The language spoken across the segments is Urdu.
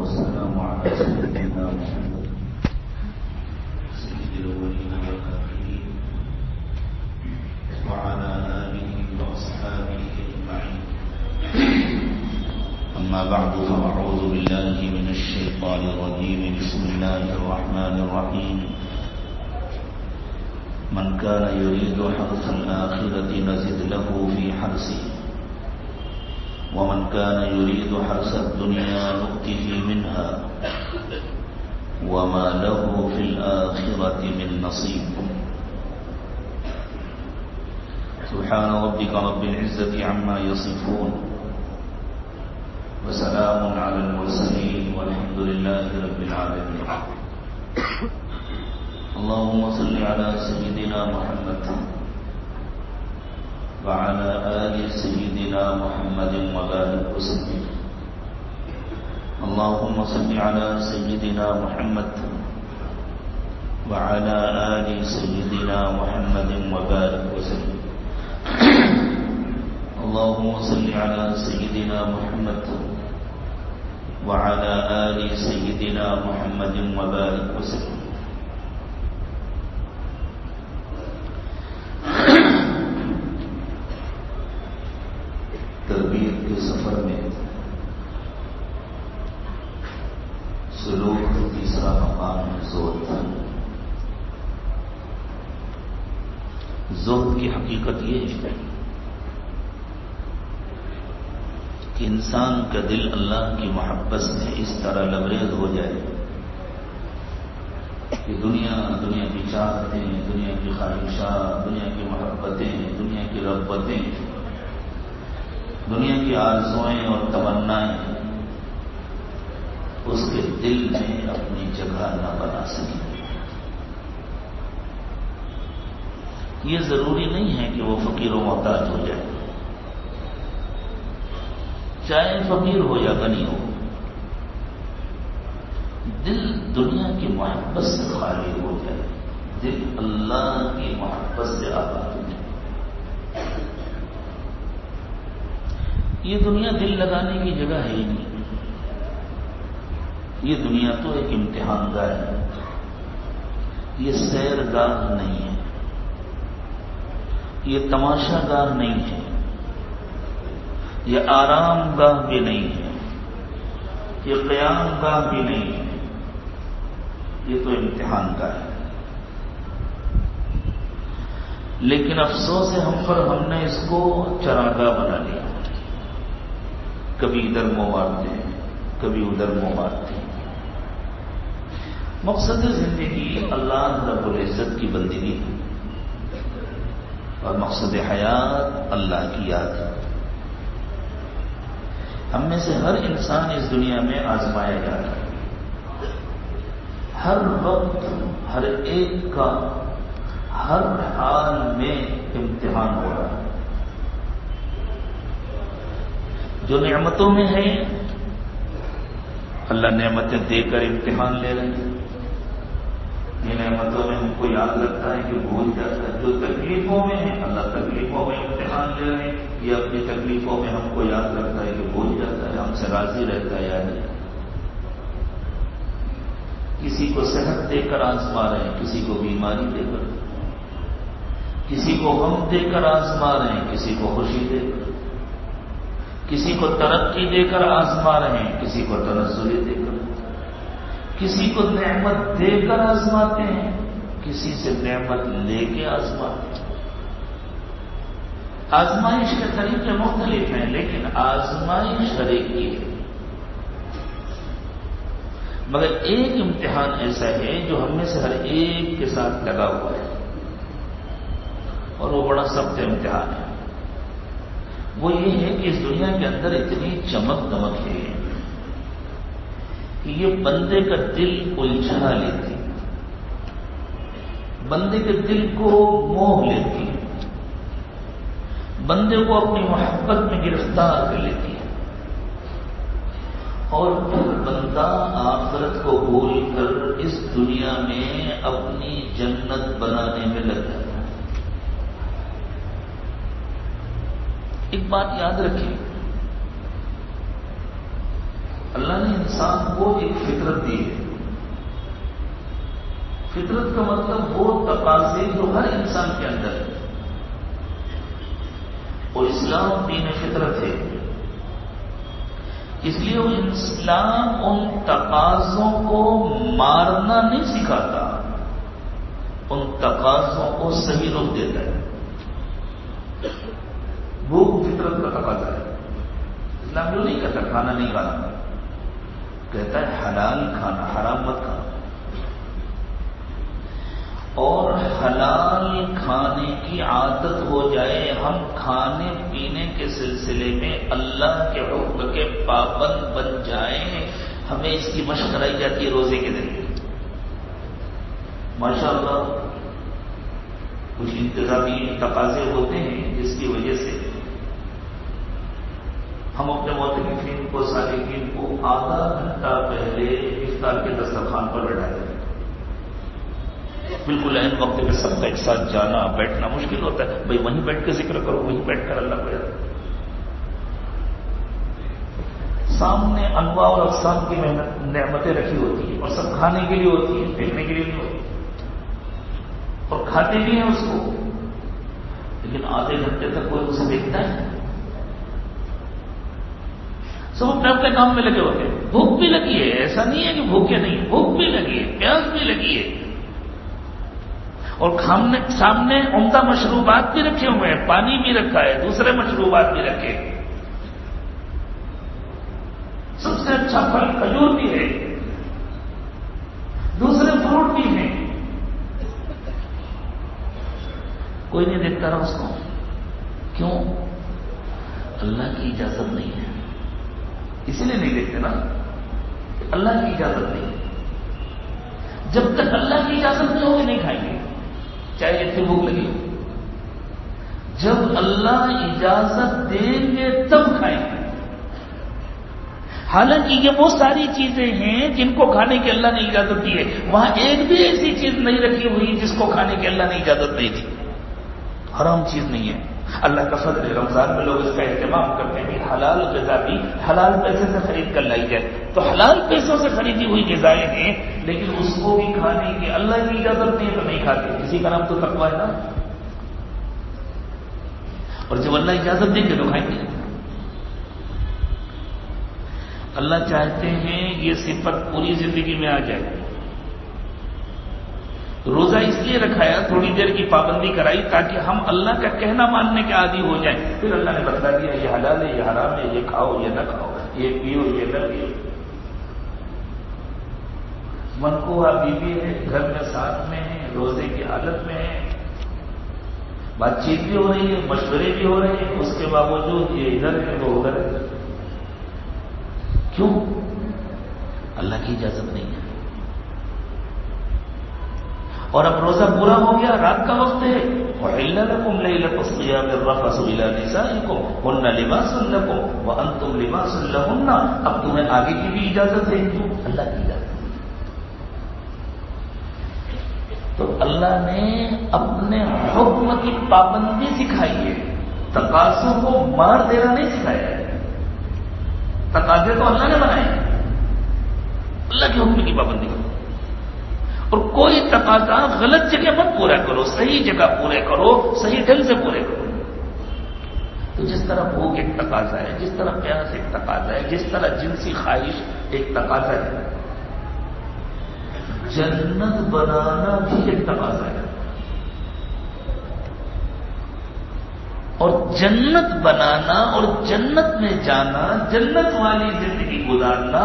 والسلام على سيدنا محمد سيد الأولين والآخرين وعلى آله وأصحابه أجمعين. أما بعد فأعوذ بالله من الشيطان الرجيم. بسم الله الرحمن الرحيم. من كان يريد حرث الآخرة نزد له في حرثه ومن كان يريد حرث الدنيا نؤته منها وما له في الآخرة من نصيب. سبحان ربك رب العزة عما يصفون وسلام على المرسلين والحمد لله رب العالمين. اللهم صل على سيدنا محمد وعلى آل سيدنا محمد وبارك وسلم. اللهم صل على سيدنا محمد وعلى آل سيدنا محمد وبارك وسلم. اللهم صل على سيدنا محمد وعلى آل سيدنا محمد وبارك وسلم. تربیت کے سفر میں سلوک کا تیسرا مقام ہے زہد. زہد کی حقیقت یہ ہے کہ انسان کا دل اللہ کی محبت سے اس طرح لبریز ہو جائے کہ دنیا کی چاہتیں، دنیا کی خواہشات، دنیا کی محبتیں، دنیا کی رغبتیں، دنیا کی آرزوئیں اور تمنائیں اس کے دل میں اپنی جگہ نہ بنا سکیں. یہ ضروری نہیں ہے کہ وہ فقیر و محتاج ہو جائے، چاہے فقیر ہو یا غنی ہو، دل دنیا کی محبت سے خالی ہو جائے، دل اللہ کی محبت سے آباد ہو جائے. یہ دنیا دل لگانے کی جگہ ہے ہی نہیں. یہ دنیا تو ایک امتحان گاہ ہے، یہ سیر گاہ نہیں ہے، یہ تماشا گاہ نہیں ہے، یہ آرام گاہ بھی نہیں ہے، یہ قیام گاہ بھی نہیں ہے. یہ تو امتحان گاہ ہے. لیکن افسوس ہے ہم پر، ہم نے اس کو چراگاہ بنا لیا. کبھی ادھر منہ مارتے ہیں، کبھی ادھر منہ مارتے ہیں. مقصد زندگی اللہ رب العزت کی بندگی ہے اور مقصد حیات اللہ کی یاد ہے. ہم میں سے ہر انسان اس دنیا میں آزمایا جا رہا ہے. ہر وقت ہر ایک کا ہر حال میں امتحان ہو رہا ہے. جو نعمتوں میں ہے اللہ نعمتیں دے کر امتحان لے رہے ہیں. یہ نعمتوں میں ہم کو یاد رکھتا ہے کہ بھول جاتا ہے. جو تکلیفوں میں ہے اللہ تکلیفوں میں امتحان لے رہے ہیں. یہ اپنی تکلیفوں میں ہم کو یاد رکھتا ہے کہ بھول جاتا ہے، ہم سے راضی رہتا ہے یا نہیں. کسی کو صحت دے کر آزما رہے ہیں، کسی کو بیماری دے کر، کسی کو غم دے کر آزما رہے ہیں، کسی کو خوشی دے کر، کسی کو ترقی دے کر آزما رہے ہیں، کسی کو تنزلی دے کر، کسی کو نعمت دے کر آزماتے ہیں، کسی سے نعمت لے کے آزماتے ہیں. آزمائش کے طریقے مختلف ہیں لیکن آزمائش ہر ایک کی ہے. مگر ایک امتحان ایسا ہے جو ہم میں سے ہر ایک کے ساتھ لگا ہوا ہے اور وہ بڑا سخت امتحان ہے. وہ یہ ہے کہ اس دنیا کے اندر اتنی چمک دمک ہے کہ یہ بندے کا دل الجھا لیتی، بندے کے دل کو موہ لیتی، بندے کو اپنی محبت میں گرفتار کر لیتی ہے اور پھر بندہ آخرت کو بھول کر اس دنیا میں اپنی جنت بنانے میں لگ جاتا ہے. ایک بات یاد رکھیں، اللہ نے انسان کو ایک فطرت دی ہے. فطرت کا مطلب وہ تقاضے جو ہر انسان کے اندر ہے. اور اسلام دین فطرت ہے. اس لیے وہ اسلام ان تقاضوں کو مارنا نہیں سکھاتا، ان تقاضوں کو صحیح رخ دیتا ہے. وہ فطرت کا تقاضا ہے. اسلام جو نہیں کہتا کھانا نہیں کھانا، کہتا ہے حلال کھانا، حرام مت کھانا. اور حلال کھانے کی عادت ہو جائے، ہم کھانے پینے کے سلسلے میں اللہ کے حکم کے پابند بن جائیں. ہمیں اس کی مشق کرائی جاتی ہے روزے کے ذریعے. ماشاءاللہ کچھ انتظامی تقاضے ہوتے ہیں جس کی وجہ سے ہم اپنے معتکفین کو، سالکین کو آدھا گھنٹہ پہلے افطار کے دسترخوان پر بیٹھا دیتے ہیں. بالکل عین وقت پہ سب کا ایک ساتھ جانا بیٹھنا مشکل ہوتا ہے. بھائی وہیں بیٹھ کے ذکر کرو، وہیں بیٹھ کر اللہ کو یاد. سامنے انواع اور اقسام کی نعمتیں رکھی ہوتی ہیں اور سب کھانے کے لیے ہوتی ہیں، پھینکنے کے لیے نہیں ہوتی. اور کھاتے بھی ہیں اس کو، لیکن آدھے گھنٹے تک کوئی اسے دیکھتا ہے. سب اپنے اپنے کام میں لگے ہوتے ہیں. بھوک بھی لگی ہے، ایسا نہیں ہے کہ بھوکے نہیں، بھوک بھی لگی ہے، پیاس بھی لگی ہے. اور سامنے عمدہ مشروبات بھی رکھے ہوئے ہیں، پانی بھی رکھا ہے، دوسرے مشروبات بھی رکھے. سب سے اچھا پھل کھجور بھی ہے، دوسرے فروٹ بھی ہیں. کوئی نہیں دیکھتا رہا اس کو. کیوں؟ اللہ کی اجازت نہیں ہے. اسی لیے نہیں دیکھتے نا، اللہ کی اجازت نہیں ہے. جب تک اللہ کی اجازت نہیں ہوگی نہیں کھائیں گے، چاہے جتنی بھوک لگی ہو. جب اللہ اجازت دیں گے تب کھائیں گے. حالانکہ یہ وہ ساری چیزیں ہیں جن کو کھانے کی اللہ نے اجازت دی ہے. وہاں ایک بھی ایسی چیز نہیں رکھی ہوئی جس کو کھانے کی اللہ نے اجازت نہیں دی. حرام چیز نہیں ہے. اللہ کا فضل ہے، رمضان میں لوگ اس کا اہتمام کرتے ہیں. حلال غذا بھی حلال پیسے سے خرید کر لائی جائے. تو حلال پیسوں سے خریدی ہوئی غذائیں ہیں، لیکن اس کو بھی کھانے کی اللہ کی اجازت نہیں ہے تو نہیں کھاتے. کسی کا نام تو تقویٰ ہے نا. اور جب اللہ اجازت دیں گے تو کھائیں گے. اللہ چاہتے ہیں یہ صفت پوری زندگی میں آ جائے. روزہ اس لیے رکھایا، تھوڑی دیر کی پابندی کرائی تاکہ ہم اللہ کا کہنا ماننے کے عادی ہو جائیں. پھر اللہ نے بتلا دیا یہ حلال ہے، یہ حرام ہے، یہ کھاؤ، یہ نہ کھاؤ، یہ پیو، یہ نہ پیو. منقوہ بیوی ہے، گھر میں ساتھ میں ہے، روزے کی حالت میں ہے، بات چیت بھی ہو رہی ہے، مشورے بھی ہو رہے ہیں، اس کے باوجود یہ ادھر ہے وہ ادھر ہے. کیوں؟ اللہ کی اجازت نہیں ہے. اور اب روزہ پورا ہو گیا، رات کا وقت ہے. وَحِلَّ لَكُمْ لَيْلَةُ الصِّيَامِ الرَّفَثُ إِلَىٰ نِسَائِكُمْ هُنَّ لِبَاسٌ لَكُمْ وَأَنتُمْ لِبَاسٌ لَهُنَّ. اب تمہیں آگے کی بھی اجازت ہے. کیوں؟ اللہ کی اجازت. تو اللہ نے اپنے حکم کی پابندی سکھائی ہے، تقاضوں کو مار دینا نہیں سکھایا ہے. تقاضے تو اللہ نے بنائے ہیں، اللہ کے حکم کی پابندی کرو. اور کوئی تقاضا غلط جگہ مت پورا کرو، صحیح جگہ پورے کرو، صحیح ڈھنگ سے پورے کرو. تو جس طرح بھوک ایک تقاضا ہے، جس طرح پیاس ایک تقاضا ہے، جس طرح جنسی خواہش ایک تقاضا ہے، جنت بنانا بھی ایک تقاضا ہے. اور جنت بنانا اور جنت میں جانا، جنت والی زندگی گزارنا،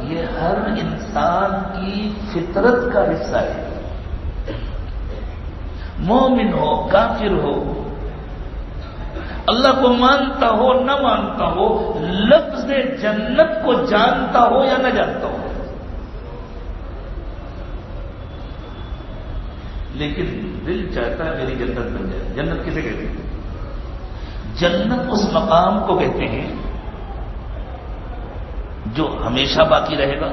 یہ ہر انسان کی فطرت کا حصہ ہے. مومن ہو، کافر ہو، اللہ کو مانتا ہو نہ مانتا ہو، لفظ جنت کو جانتا ہو یا نہ جانتا ہو. لیکن دل چاہتا ہے میری جنت بن جائے. جنت کسے کہتے ہیں؟ جنت اس مقام کو کہتے ہیں جو ہمیشہ باقی رہے گا،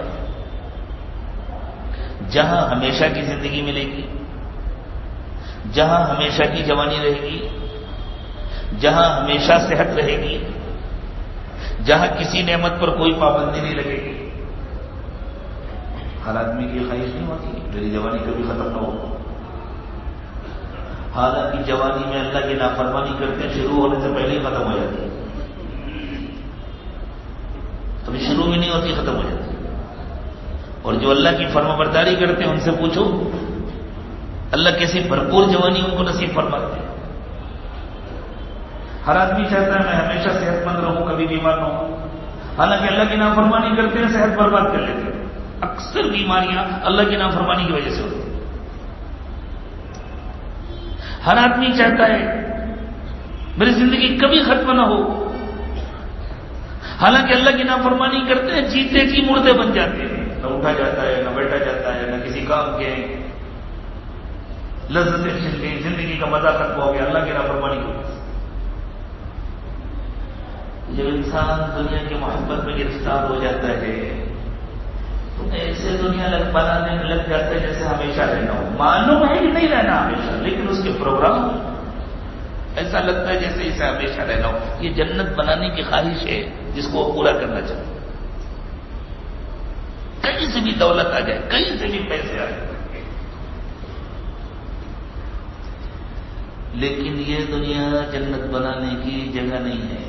جہاں ہمیشہ کی زندگی ملے گی، جہاں ہمیشہ کی جوانی رہے گی، جہاں ہمیشہ صحت رہے گی، جہاں کسی نعمت پر کوئی پابندی نہیں لگے گی. ہر آدمی کی خواہش نہیں ہوتی میری جوانی کبھی ختم نہ ہو. حالانکہ جوانی میں اللہ کی نافرمانی کرتے ہیں شروع ہونے سے پہلے ہی ختم ہو جاتی ہے. ابھی شروع بھی نہیں ہوتی ختم ہو جاتی. اور جو اللہ کی فرما برداری کرتے ہیں ان سے پوچھو اللہ کیسی بھرپور جوانی ان کو نصیب فرماتے ہیں. ہر آدمی چاہتا ہے میں ہمیشہ صحت مند رہوں کبھی بیمار نہ ہوں. حالانکہ اللہ کی نافرمانی کرتے ہیں صحت برباد کر لیتے ہیں. اکثر بیماریاں اللہ کی نافرمانی کی وجہ سے ہوتی ہیں. ہر آدمی چاہتا ہے میری زندگی کبھی ختم نہ ہو. حالانکہ اللہ کی نافرمانی کرتے ہیں جیتے جی مردے بن جاتے ہیں. نہ اٹھا جاتا ہے نہ بیٹھا جاتا ہے نہ کسی کام کے لذتیں چھن گئی. زندگی کا مزہ ختم ہو گیا اللہ کی نافرمانی کی وجہ سے. جب انسان دنیا کی محبت میں گرفتار ہو جاتا ہے تو ایسے دنیا بنانے میں لگ جاتا ہے جیسے ہمیشہ رہنا ہو. معلوم ہے کہ نہیں رہنا ہمیشہ لیکن اس کے پروگرام ایسا لگتا ہے جیسے اسے ہمیشہ رہنا ہو. یہ جنت بنانے کی خواہش ہے جس کو وہ پورا کرنا چاہتے. کہیں سے بھی دولت آ جائے کہیں سے بھی پیسے آ جائے لیکن یہ دنیا جنت بنانے کی جگہ نہیں ہے.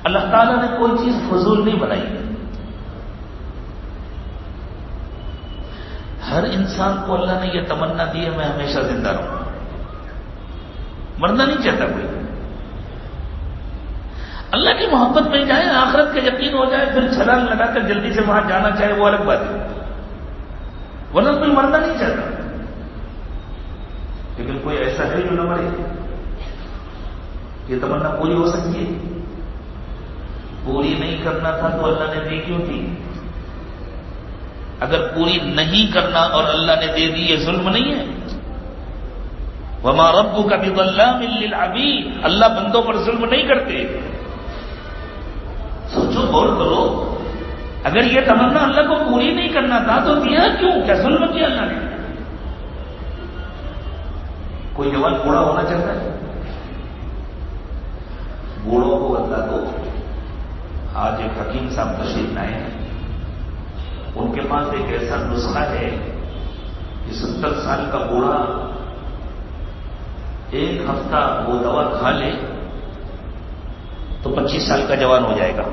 اللہ تعالیٰ نے کوئی چیز فضول نہیں بنائی. ہر انسان کو اللہ نے یہ تمنا دی ہے میں ہمیشہ زندہ رہوں. مرنا نہیں چاہتا کوئی. اللہ کی محبت میں جائے آخرت کا یقین ہو جائے پھر چھلانگ لگا کر جلدی سے وہاں جانا چاہے وہ الگ بات ہے. ورنہ کوئی مرنا نہیں چاہتا. لیکن کوئی ایسا ہے جو نہ مرے. یہ تمنا پوری ہو سکتی ہے. پوری نہیں کرنا تھا تو اللہ نے دی کیوں تھی؟ اگر پوری نہیں کرنا اور اللہ نے دے دی یہ ظلم نہیں ہے؟ وما ربک بظلام للعبید. اللہ بندوں پر ظلم نہیں کرتے. سوچو غور کرو اگر یہ تمنا اللہ کو پوری نہیں کرنا تھا تو دیا کیوں؟ کیا ظلم کیا اللہ نے؟ کوئی جوان بوڑھا ہونا چاہتا ہے؟ بوڑھوں کو بتلا دو. آج ایک حکیم صاحب تشریف لائے ہیں. ان کے پاس ایک ایسا نسخہ ہے کہ 70 سال کا بوڑھا ایک ہفتہ وہ دوا کھا لے تو 25 سال کا جوان ہو جائے گا.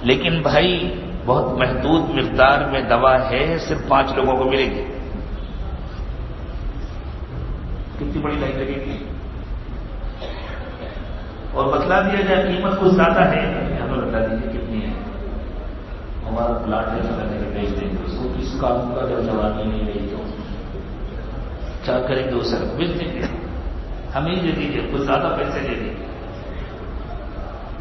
لیکن بھائی بہت محدود مقدار میں دوا ہے صرف 5 لوگوں کو ملے گی. کتنی بڑی لائن لگے گی. اور بتلا دیا جائے قیمت کچھ زیادہ ہے. یہاں پر بتا دیجیے کتنی ہے. ہمارا پلاٹ ہے بیچ دیں گے اس کو. کس کام کا جب جوانی نہیں رہی تو کیا کریں گے؟ اسے بیچ دیں گے. ہمیں دے دیجیے کچھ زیادہ پیسے دے دیجیے.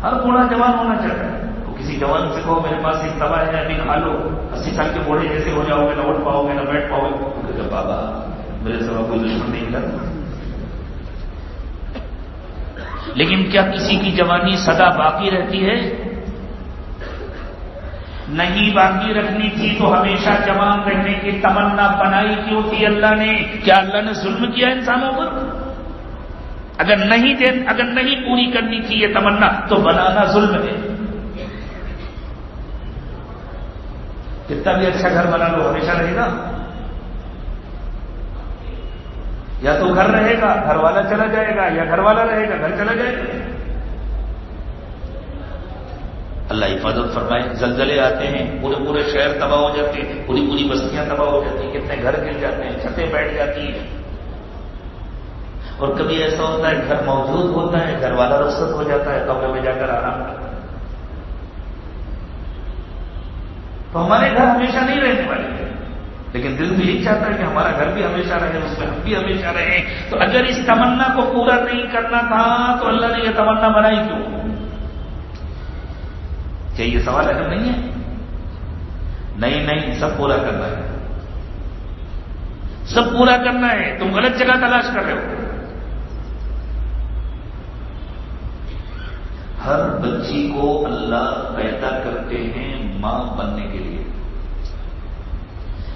ہر بوڑھا جوان ہونا چاہتا ہے. تو کسی جوان سے کہو میرے پاس ایک دوا ہے ابھی کھا لو 80 سال کے بوڑھے جیسے ہو جاؤ گے نہ اٹھ پاؤ گے نہ بیٹھ پاؤ گے. کہ بابا میرے سوا کوئی دشمن نہیں ملا. لیکن کیا کسی کی جوانی سدا باقی رہتی ہے؟ نہیں باقی رکھنی تھی تو ہمیشہ جوان رہنے کی تمنا بنائی کیوں تھی اللہ نے؟ کیا اللہ نے ظلم کیا انسانوں پر؟ اگر نہیں پوری کرنی تھی یہ تمنا تو بنانا ظلم ہے. کتنا بھی اچھا گھر بنا لو ہمیشہ رہے گا؟ یا تو گھر رہے گا گھر والا چلا جائے گا یا گھر والا رہے گا گھر چلا جائے گا. اللہ حفاظت فرمائے. زلزلے آتے ہیں پورے شہر تباہ ہو جاتے ہیں. پوری بستیاں تباہ ہو جاتی ہیں. کتنے گھر گر جاتے ہیں. چھتیں بیٹھ جاتی ہیں. اور کبھی ایسا ہوتا ہے گھر موجود ہوتا ہے گھر والا رخصت ہو جاتا ہے کمرے میں جا کر آرام کرتا ہے. تو ہمارے گھر ہمیشہ نہیں رہنے والے ہیں. لیکن دل بھی یہی چاہتا ہے کہ ہمارا گھر بھی ہمیشہ رہے اس میں ہم بھی ہمیشہ رہیں. تو اگر اس تمنا کو پورا نہیں کرنا تھا تو اللہ نے یہ تمنا بنائی کیوں؟ کیا یہ سوال اہم نہیں ہے؟ نہیں سب پورا کرنا ہے. سب پورا کرنا ہے. تم غلط جگہ تلاش کر رہے ہو. ہر بچی کو اللہ پیدا کرتے ہیں ماں بننے کے لیے.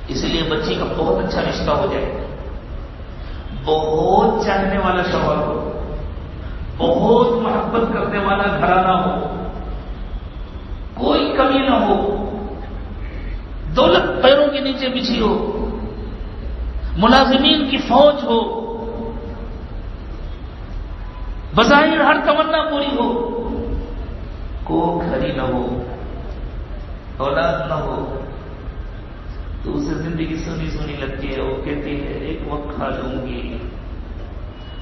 اس لیے بچی کا بہت اچھا رشتہ ہو جائے. بہت چاہنے والا شوہر ہو. بہت محبت کرنے والا گھرانہ ہو. کوئی کمی نہ ہو. دولت پیروں کے نیچے بچھی ہو، ملازمین کی فوج ہو، بظاہر ہر تمنا پوری ہو، کوکھ ہری نہ ہو، اولاد نہ ہو، تو اسے زندگی سونی سونی لگتی ہے. وہ کہتی ہے ایک وقت کھا لوں گی،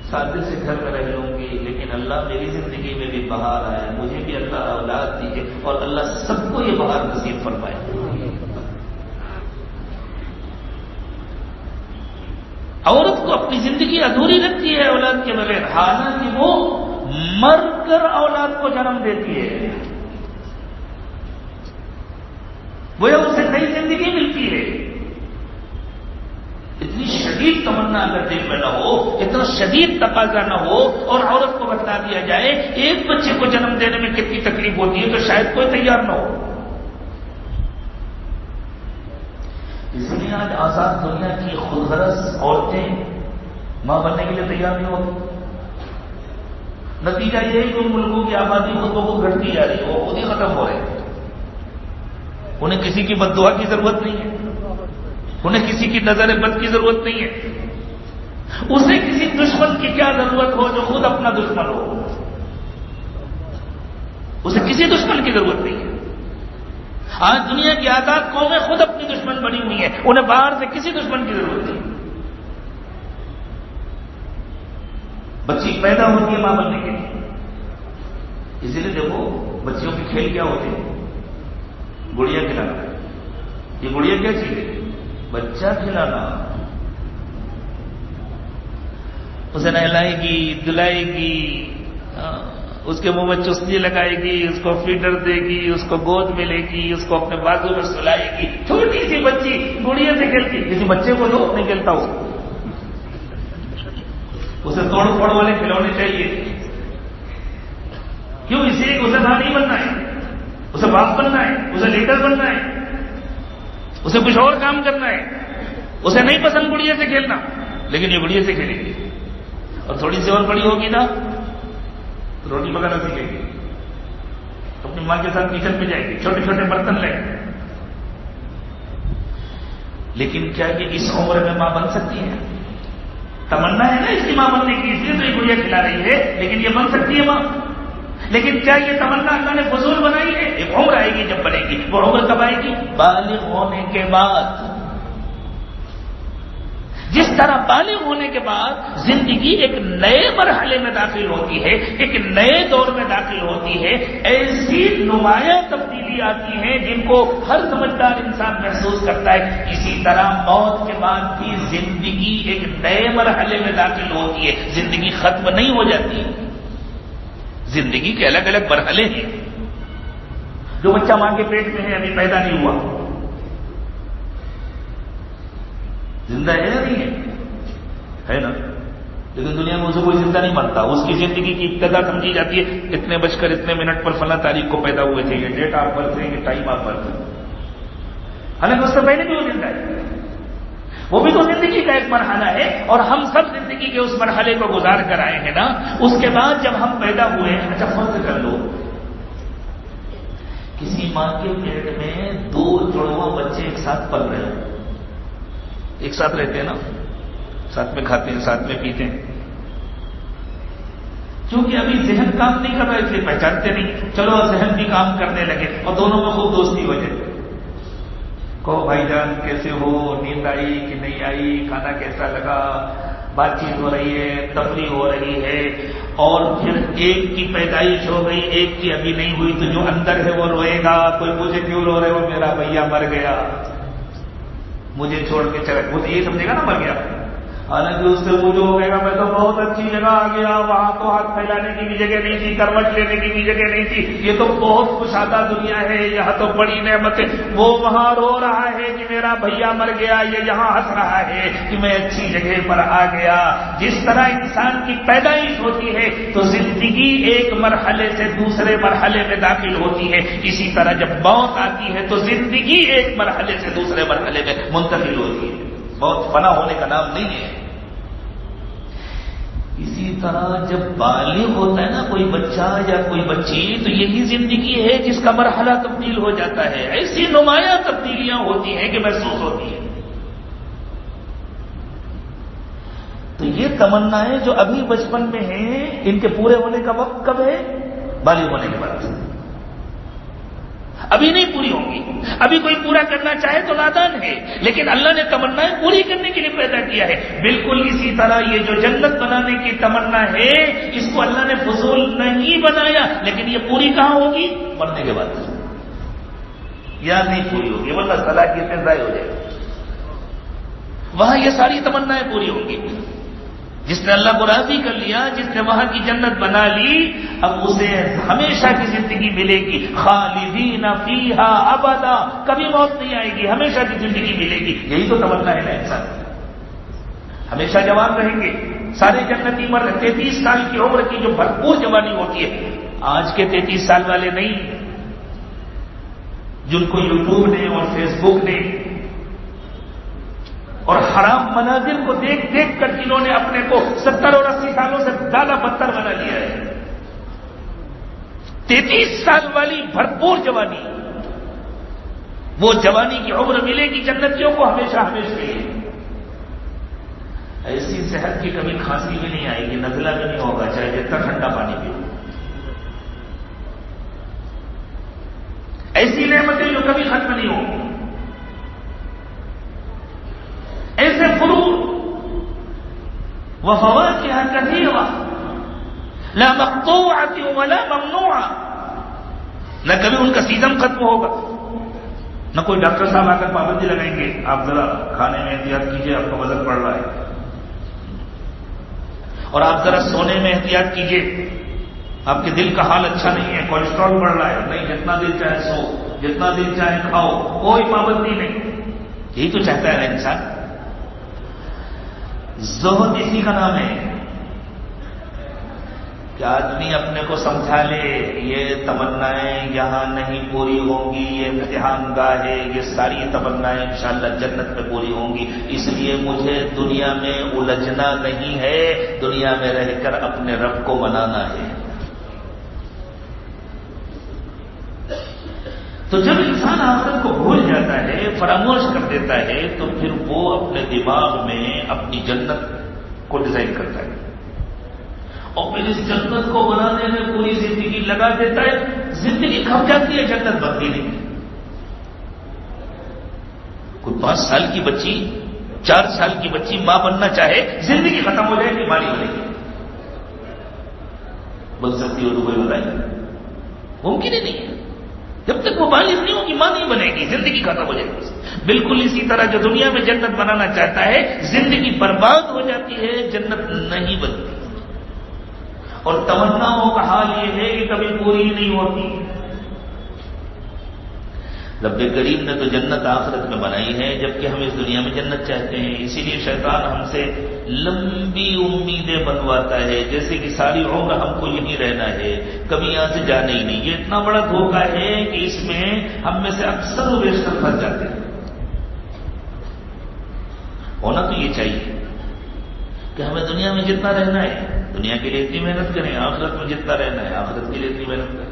سادے سے گھر میں رہ لوں گی، لیکن اللہ میری زندگی میں بھی بہار آیا، مجھے بھی اللہ اولاد دیجیے اور اللہ سب کو یہ بہار نصیب فرمائے. عورت کو اپنی زندگی ادھوری لگتی ہے اولاد کے بغیر، حالانکہ وہ مر کر اولاد کو جنم دیتی ہے. وہ اسے نئی زندگی ملتی ہے. اتنی شدید تمنا اگر دل میں نہ ہو، اتنا شدید تقاضا نہ ہو، اور عورت کو بتلا دیا جائے ایک بچے کو جنم دینے میں کتنی تکلیف ہوتی ہے، تو شاید کوئی تیار نہ ہو. اس لیے آج آزاد دنیا کی خود غرض عورتیں ماں بننے کے لیے تیار نہیں ہوتی. نتیجہ یہ ہے کہ ان ملکوں کی آبادی خود بخود گھٹتی جا رہی ہے، وہ خود ہی ختم ہو رہے ہیں. انہیں کسی کی بد دعا کی ضرورت نہیں ہے، انہیں کسی کی نظر بد کی ضرورت نہیں ہے. اسے کسی دشمن کی کیا ضرورت ہو جو خود اپنا دشمن ہو. اسے کسی دشمن کی ضرورت نہیں ہے. آج دنیا کی آزاد قومیں خود اپنی دشمن بنی ہوئی ہیں، انہیں باہر سے کسی دشمن کی ضرورت نہیں. بچی پیدا ہوتی ہے ماں بننے کے لیے. اسی لیے دیکھو بچیوں کے کھیل کیا ہوتے ہیں، گڑیا کھلانا. یہ گڑیا کیا چیز ہے؟ بچہ کھلانا. اسے نہلائے گی، دلائے گی، اس کے منہ میں چستی لگائے گی، اس کو فیڈر دے گی، اس کو گود میں لے گی، اس کو اپنے بازو میں سلائے گی. چھوٹی سی بچی گڑیا سے کھیلتی. کسی بچے کو لو نہیں کھیلتا ہو، اسے توڑ پھوڑ والے کھلونے چاہیے. کیوں؟ اس لیے کہ اسے ماں نہیں بننا ہے، اسے باپ بننا ہے، اسے لیڈر بننا ہے، اسے کچھ اور کام کرنا ہے. اسے نہیں پسند گڑیا سے کھیلنا، لیکن یہ گڑیا سے کھیلے گی. اور تھوڑی سی اور بڑی ہوگی نا تو روٹی پکانا سیکھے گی، اپنی ماں کے ساتھ کچن میں جائے گی، چھوٹے چھوٹے برتن لے. لیکن کیا یہ اس عمر میں ماں بن سکتی ہے؟ تمنا ہے نا اس کی ماں بننے کی، اس لیے تو یہ گڑیا کھلا رہی ہے. لیکن یہ بن سکتی ہے ماں؟ لیکن کیا یہ تمنا اللہ نے فضول بنائی ہے؟ ایک عمر آئے گی جب بنے گی. وہ عمر کب آئے گی؟ بالغ ہونے کے بعد. جس طرح بالغ ہونے کے بعد زندگی ایک نئے مرحلے میں داخل ہوتی ہے، ایک نئے دور میں داخل ہوتی ہے، ایسی نمایاں تبدیلی آتی ہیں جن کو ہر سمجھدار انسان محسوس کرتا ہے. اسی طرح موت کے بعد بھی زندگی ایک نئے مرحلے میں داخل ہوتی ہے. زندگی ختم نہیں ہو جاتی. زندگی کے الگ الگ مرحلے ہیں. جو بچہ ماں کے پیٹ میں ہے، ابھی پیدا نہیں ہوا، زندہ ہے یا نہیں ہے نا؟ لیکن دنیا میں اسے کوئی زندہ نہیں مانتا. اس کی زندگی کی ابتدا سمجھی جاتی ہے اتنے بج کر اتنے منٹ پر فلاں تاریخ کو پیدا ہوئے تھے، یہ ڈیٹ آف برتھ ہے، یہ ٹائم آف برتھ ہے. حالانکہ اس سے پہلے بھی وہ زندہ ہے. وہ بھی تو زندگی کا ایک مرحلہ ہے، اور ہم سب زندگی کے اس مرحلے کو گزار کر آئے ہیں نا. اس کے بعد جب ہم پیدا ہوئے، اچھا فرض کر لو کسی ماں کے پیٹ میں 2 جڑواں بچے ایک ساتھ پل رہے ہیں، ایک ساتھ رہتے ہیں نا، ساتھ میں کھاتے ہیں، ساتھ میں پیتے ہیں. چونکہ ابھی ذہن کام نہیں کر رہا اس لیے پہچانتے نہیں. چلو ذہن بھی کام کرنے لگے اور دونوں میں خوب دوستی ہو جائے. کہو بھائی جان کیسے ہو، نیند آئی کہ نہیں آئی، کھانا کیسا لگا، بات چیت ہو رہی ہے، تفریح ہو رہی ہے. اور پھر ایک کی پیدائش ہو گئی، ایک کی ابھی نہیں ہوئی، تو جو اندر ہے وہ روئے گا. کوئی مجھے کیوں رو رہے ہو، میرا بھیا مر گیا، مجھے چھوڑ کے چلا. وہ تو یہ سمجھے گا نا مر گیا. حالانکہ اس سے مجھے ہو گئے گا میں تو بہت اچھی جگہ آ گیا، وہاں تو ہاتھ پھیلانے کی بھی جگہ نہیں تھی، کروٹ لینے کی بھی جگہ نہیں تھی، یہ تو بہت کشادہ دنیا ہے، یہاں تو بڑی نعمت ہے. وہ وہاں رو رہا ہے کہ میرا بھیا مر گیا، یہ یہاں ہنس رہا ہے کہ میں اچھی جگہ پر آ گیا. جس طرح انسان کی پیدائش ہوتی ہے تو زندگی ایک مرحلے سے دوسرے مرحلے میں داخل ہوتی ہے، اسی طرح جب موت آتی ہے تو زندگی ایک مرحلے سے دوسرے مرحلے میں منتقل ہوتی ہے. موت فنا ہونے کا نام نہیں ہے. اسی طرح جب بالغ ہوتا ہے نا کوئی بچہ یا کوئی بچی، تو یہی زندگی ہے جس کا مرحلہ تبدیل ہو جاتا ہے. ایسی نمایاں تبدیلیاں ہوتی ہیں کہ محسوس ہوتی ہیں. تو یہ تمنائیں جو ابھی بچپن میں ہیں، ان کے پورے ہونے کا وقت کب ہے؟ بالغ ہونے کے بعد. ابھی نہیں پوری ہوں گی. ابھی کوئی پورا کرنا چاہے تو نادان ہے، لیکن اللہ نے تمنائیں پوری کرنے کے لیے پیدا کیا ہے. بالکل اسی طرح یہ جو جنت بنانے کی تمنا ہے، اس کو اللہ نے فضول نہیں بنایا، لیکن یہ پوری کہاں ہوگی؟ مرنے کے بعد. یا نہیں پوری ہوگی، ورنہ صلاحیتیں ضائع ہو جائے گی. وہاں یہ ساری تمنائیں پوری ہوں گی. جس نے اللہ کو راضی کر لیا، جس نے وہاں کی جنت بنا لی، اب اسے ہمیشہ کی زندگی ملے گی. خالدین فیہا ابدا، کبھی موت نہیں آئے گی، ہمیشہ کی زندگی ملے گی. یہی تو تمنا ہے نا انسان. ہمیشہ جوان رہیں گے سارے جنتی مرد. 33 سال کی عمر کی جو بھرپور جوانی ہوتی ہے، آج کے 33 سال والے نہیں، جن کو یوٹیوب نے اور فیس بک نے اور حرام مناظر کو دیکھ دیکھ کر جنہوں نے اپنے کو 70 اور 80 سالوں سے زیادہ بدتر بنا لیا ہے. 33 سال والی بھرپور جوانی، وہ جوانی کی عمر ملے گی جنتیوں کو ہمیشہ ہمیشہ کے لیے. ایسی صحت کی کبھی کھانسی بھی نہیں آئے گی، نزلہ بھی نہیں ہوگا، چاہے جتنا ٹھنڈا پانی پیو. ایسی نعمتیں جو کبھی ختم نہیں ہوں. ایسے فروٹ وفواکہ کثیرہ لا مقطوعۃ ولا ممنوعہ، نہ کبھی ان کا سیزن ختم ہوگا، نہ کوئی ڈاکٹر صاحب آ کر پابندی لگائیں گے آپ ذرا کھانے میں احتیاط کیجیے، آپ کا وزن بڑھ رہا ہے، اور آپ ذرا سونے میں احتیاط کیجیے، آپ کے دل کا حال اچھا نہیں ہے، کولیسٹرول بڑھ رہا ہے. نہیں، جتنا دل چاہے سو، جتنا دل چاہے کھاؤ، کوئی پابندی نہیں. یہی تو چاہتا ہے نا انسان. زہد اسی کا نام ہے کہ آدمی اپنے کو سمجھا لے یہ تمنائیں یہاں نہیں پوری ہوں گی، یہ امتحان گاہ ہے، یہ ساری تمنائیں انشاءاللہ جنت میں پوری ہوں گی، اس لیے مجھے دنیا میں الجھنا نہیں ہے، دنیا میں رہ کر اپنے رب کو منانا ہے. تو جب انسان آخرت کو بھول جاتا ہے، فراموش کر دیتا ہے، تو پھر وہ اپنے دماغ میں اپنی جنت کو ڈیزائن کرتا ہے اور پھر اس جنت کو بنانے میں پوری زندگی لگا دیتا ہے. زندگی کھپ جاتی ہے، جنت بنتی نہیں. کوئی 5 سال کی بچی، 4 سال کی بچی ماں بننا چاہے، زندگی ختم ہو جائے گی، ماں نہیں بنے گی. بن سکتی ہو تو کوئی بتائے؟ ممکن ہی نہیں ہے. جب تک وہ بالغ نہیں ہوگی ماں نہیں بنے گی، زندگی ختم ہو جائے گی. بالکل اسی طرح جو دنیا میں جنت بنانا چاہتا ہے، زندگی برباد ہو جاتی ہے، جنت نہیں بنتی. اور تمناؤں کا حال یہ ہے کہ کبھی پوری نہیں ہوتی. رب کریم نے تو جنت آخرت میں بنائی ہے، جبکہ ہم اس دنیا میں جنت چاہتے ہیں. اسی لیے شیطان ہم سے لمبی امیدیں بنواتا ہے، جیسے کہ ساری عمر ہم کو یہیں رہنا ہے، کبھی یہاں سے جانا ہی نہیں. یہ اتنا بڑا دھوکہ ہے کہ اس میں ہم میں سے اکثر و بیشتر پھنس جاتے ہیں. ہونا تو یہ چاہیے کہ ہمیں دنیا میں جتنا رہنا ہے دنیا کے لیے اتنی محنت کریں، آخرت میں جتنا رہنا ہے آخرت کے لیے اتنی محنت کریں.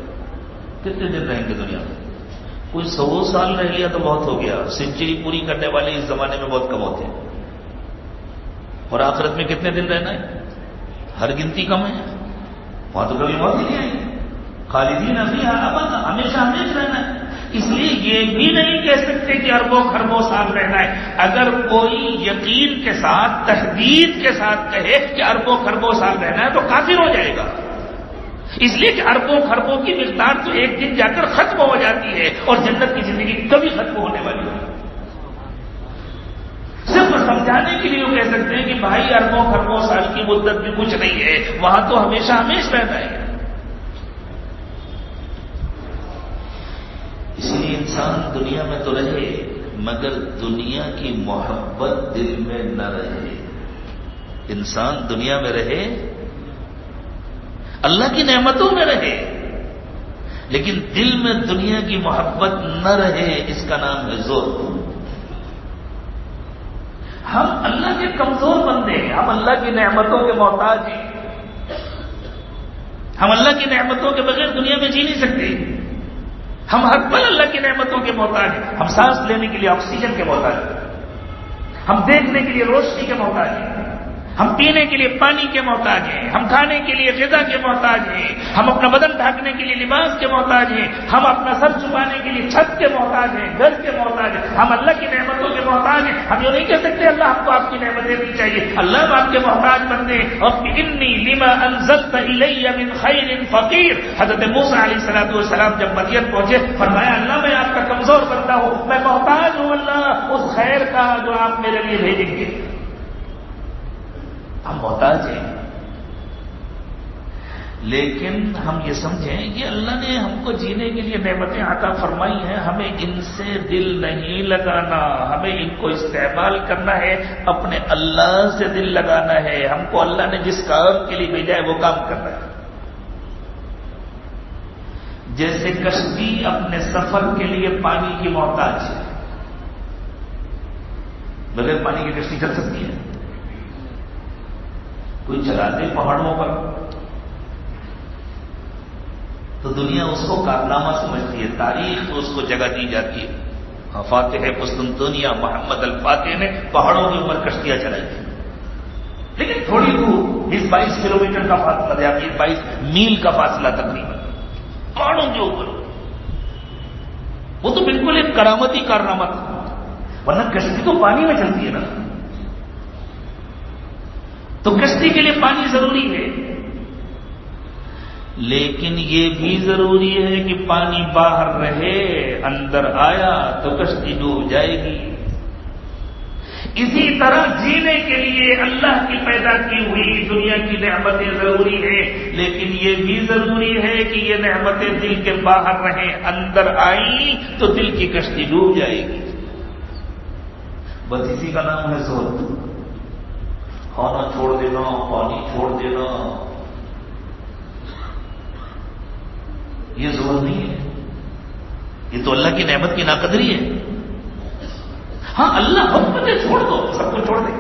کتنے دن رہیں گے دنیا میں؟ کوئی 100 سال رہ لیا تو بہت ہو گیا. سینچری پوری کرنے والے اس زمانے میں بہت کم ہوتے ہیں. اور آخرت میں کتنے دن رہنا ہے؟ ہر گنتی کم ہے. وہاں تو کبھی موت ہی نہیں آئی. خالدین فیہا ابدا، ہمیشہ ہمیشہ رہنا ہے. اس لیے یہ بھی نہیں کہہ سکتے کہ اربوں خربوں سال رہنا ہے. اگر کوئی یقین کے ساتھ، تحدید کے ساتھ کہے کہ اربوں خربوں سال رہنا ہے تو کافر ہو جائے گا. اس لیے کہ اربوں خربوں کی مقدار تو ایک دن جا کر ختم ہو جاتی ہے، اور جنت کی زندگی کبھی ختم ہونے والی ہے. صرف سمجھانے کے لیے وہ کہہ سکتے ہیں کہ بھائی اربوں خربوں سال کی مدت بھی کچھ نہیں ہے، وہاں تو ہمیشہ ہمیشہ رہنا ہے. اس لیے انسان دنیا میں تو رہے، مگر دنیا کی محبت دل میں نہ رہے. انسان دنیا میں رہے، اللہ کی نعمتوں میں رہے، لیکن دل میں دنیا کی محبت نہ رہے. اس کا نام ہے زہد. ہم اللہ کے کمزور بندے ہیں، ہم اللہ کی نعمتوں کے محتاج ہیں. ہم اللہ کی نعمتوں کے بغیر دنیا میں جی نہیں سکتے. ہم ہر پل اللہ کی نعمتوں کے محتاج ہیں. ہم سانس لینے کے لیے آکسیجن کے محتاج ہیں. ہم دیکھنے کے لیے روشنی کے محتاج ہیں. ہم پینے کے لیے پانی کے محتاج ہیں. ہم کھانے کے لیے غذا کے محتاج ہیں. ہم اپنا بدن ڈھانکنے کے لیے لباس کے محتاج ہیں. ہم اپنا سر چھپانے کے لیے چھت کے محتاج ہیں, گھر کے محتاج ہیں. ہم اللہ کی نعمتوں کے محتاج ہیں. ہم یہ نہیں کہہ سکتے اللہ ہم کو آپ کی نعمتیں دی چاہیے. اللہ آپ کے محتاج بندے. رب انی لما انزلت الی من خیر فقیر. حضرت موسیٰ علیہ السلام جب مدین پہنچے فرمایا اللہ میں آپ کا کمزور بندہ ہوں, میں محتاج ہوں اللہ اس خیر کا جو آپ میرے لیے بھیجیں گے. ہم محتاج ہیں, لیکن ہم یہ سمجھیں کہ اللہ نے ہم کو جینے کے لیے نعمتیں عطا فرمائی ہیں, ہمیں ان سے دل نہیں لگانا, ہمیں ان کو استعمال کرنا ہے, اپنے اللہ سے دل لگانا ہے. ہم کو اللہ نے جس کام کے لیے بھیجا ہے وہ کام کرنا ہے. جیسے کشتی اپنے سفر کے لیے پانی کی محتاج ہے, بغیر پانی کی کشتی چل سکتی ہے؟ کوئی چلاتے پہاڑوں پر تو دنیا اس کو کارنامہ سمجھتی ہے, تاریخ تو اس کو جگہ دی جاتی ہے. فاتح قسطنطنیہ محمد الفاتح نے پہاڑوں کے اوپر کشتیاں چلائی تھیں, لیکن تھوڑی دور 22 کلومیٹر کا فاصلہ یا 22 میل کا فاصلہ تقریباً پہاڑوں کے اوپر. وہ تو بالکل ایک کرامتی کارنامہ تھا, ورنہ کشتی تو پانی میں چلتی ہے نا. تو کشتی کے لیے پانی ضروری ہے, لیکن یہ بھی ضروری ہے کہ پانی باہر رہے, اندر آیا تو کشتی ڈوب جائے گی. اسی طرح جینے کے لیے اللہ کی پیدا کی ہوئی دنیا کی نعمتیں ضروری ہیں, لیکن یہ بھی ضروری ہے کہ یہ نعمتیں دل کے باہر رہیں, اندر آئیں تو دل کی کشتی ڈوب جائے گی. بس اسی کا نام ہے زہد. کھانا چھوڑ دینا, پانی چھوڑ دینا, یہ زہد نہیں ہے, یہ تو اللہ کی نعمت کی ناقدری ہے. ہاں اللہ حکم دے چھوڑ دو, سب کو چھوڑ دے.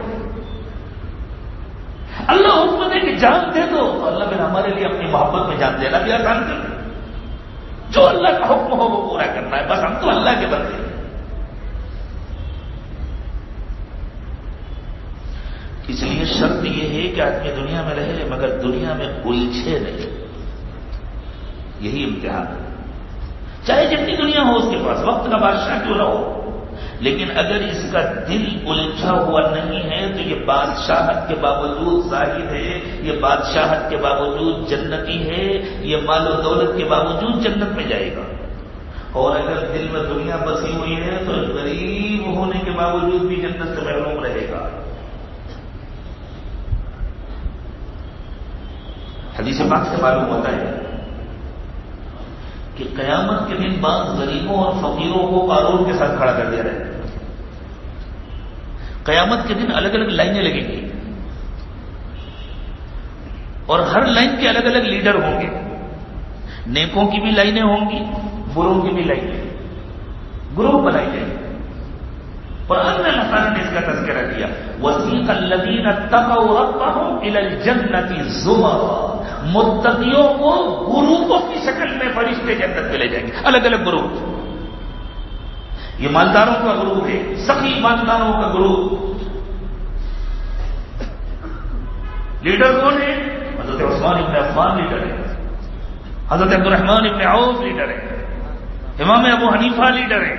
اللہ حکم دے کہ جان دے دو, اللہ پھر ہمارے لیے اپنی محبت میں جان دینا بھی آسان کر دے. جو اللہ کا حکم ہو وہ پورا کرنا ہے, بس ہم تو اللہ کے بندے ہیں. اس لیے شرط یہ ہے کہ آدمی دنیا میں رہے مگر دنیا میں الجھے نہیں. یہی امتحان ہے. چاہے جتنی دنیا ہو اس کے پاس, وقت کا بادشاہ کیوں نہ ہو, لیکن اگر اس کا دل الجھا ہوا نہیں ہے تو یہ بادشاہت کے باوجود زاہد ہے, یہ بادشاہت کے باوجود جنتی ہے, یہ مال و دولت کے باوجود جنت میں جائے گا. اور اگر دل میں دنیا بسی ہوئی ہے تو غریب ہونے کے باوجود بھی جنت سے محروم رہے گا. حدیث پاک سے معلوم ہوتا ہے کہ قیامت کے دن بعض غریبوں اور فقیروں کو قارون کے ساتھ کھڑا کر دیا جائے گا. قیامت کے دن الگ الگ لائنیں لگیں گی اور ہر لائن کے الگ الگ لیڈر ہوں گے. نیکوں کی بھی لائنیں ہوں گی, بروں کی بھی لائنیں, گروپ بنائی جائیں گے. اور اللہ تعالیٰ نے اس کا تذکرہ کیا, وَسِيقَ الَّذِينَ اتَّقَوْا رَبَّهُمْ إِلَى الْجَنَّةِ زُمَرًا. متقیوں کو گروپوں کی شکل میں فرشتے جنت میں لے جائیں گے, الگ الگ گروپ. یہ مالداروں کا گروپ ہے, سخی مالداروں کا گروپ. لیڈر کون ہے؟ حضرت عثمان ابن عفان لیڈر ہے, حضرت عبد الرحمن ابن عوف لیڈر ہے, امام ابو حنیفہ لیڈر ہے,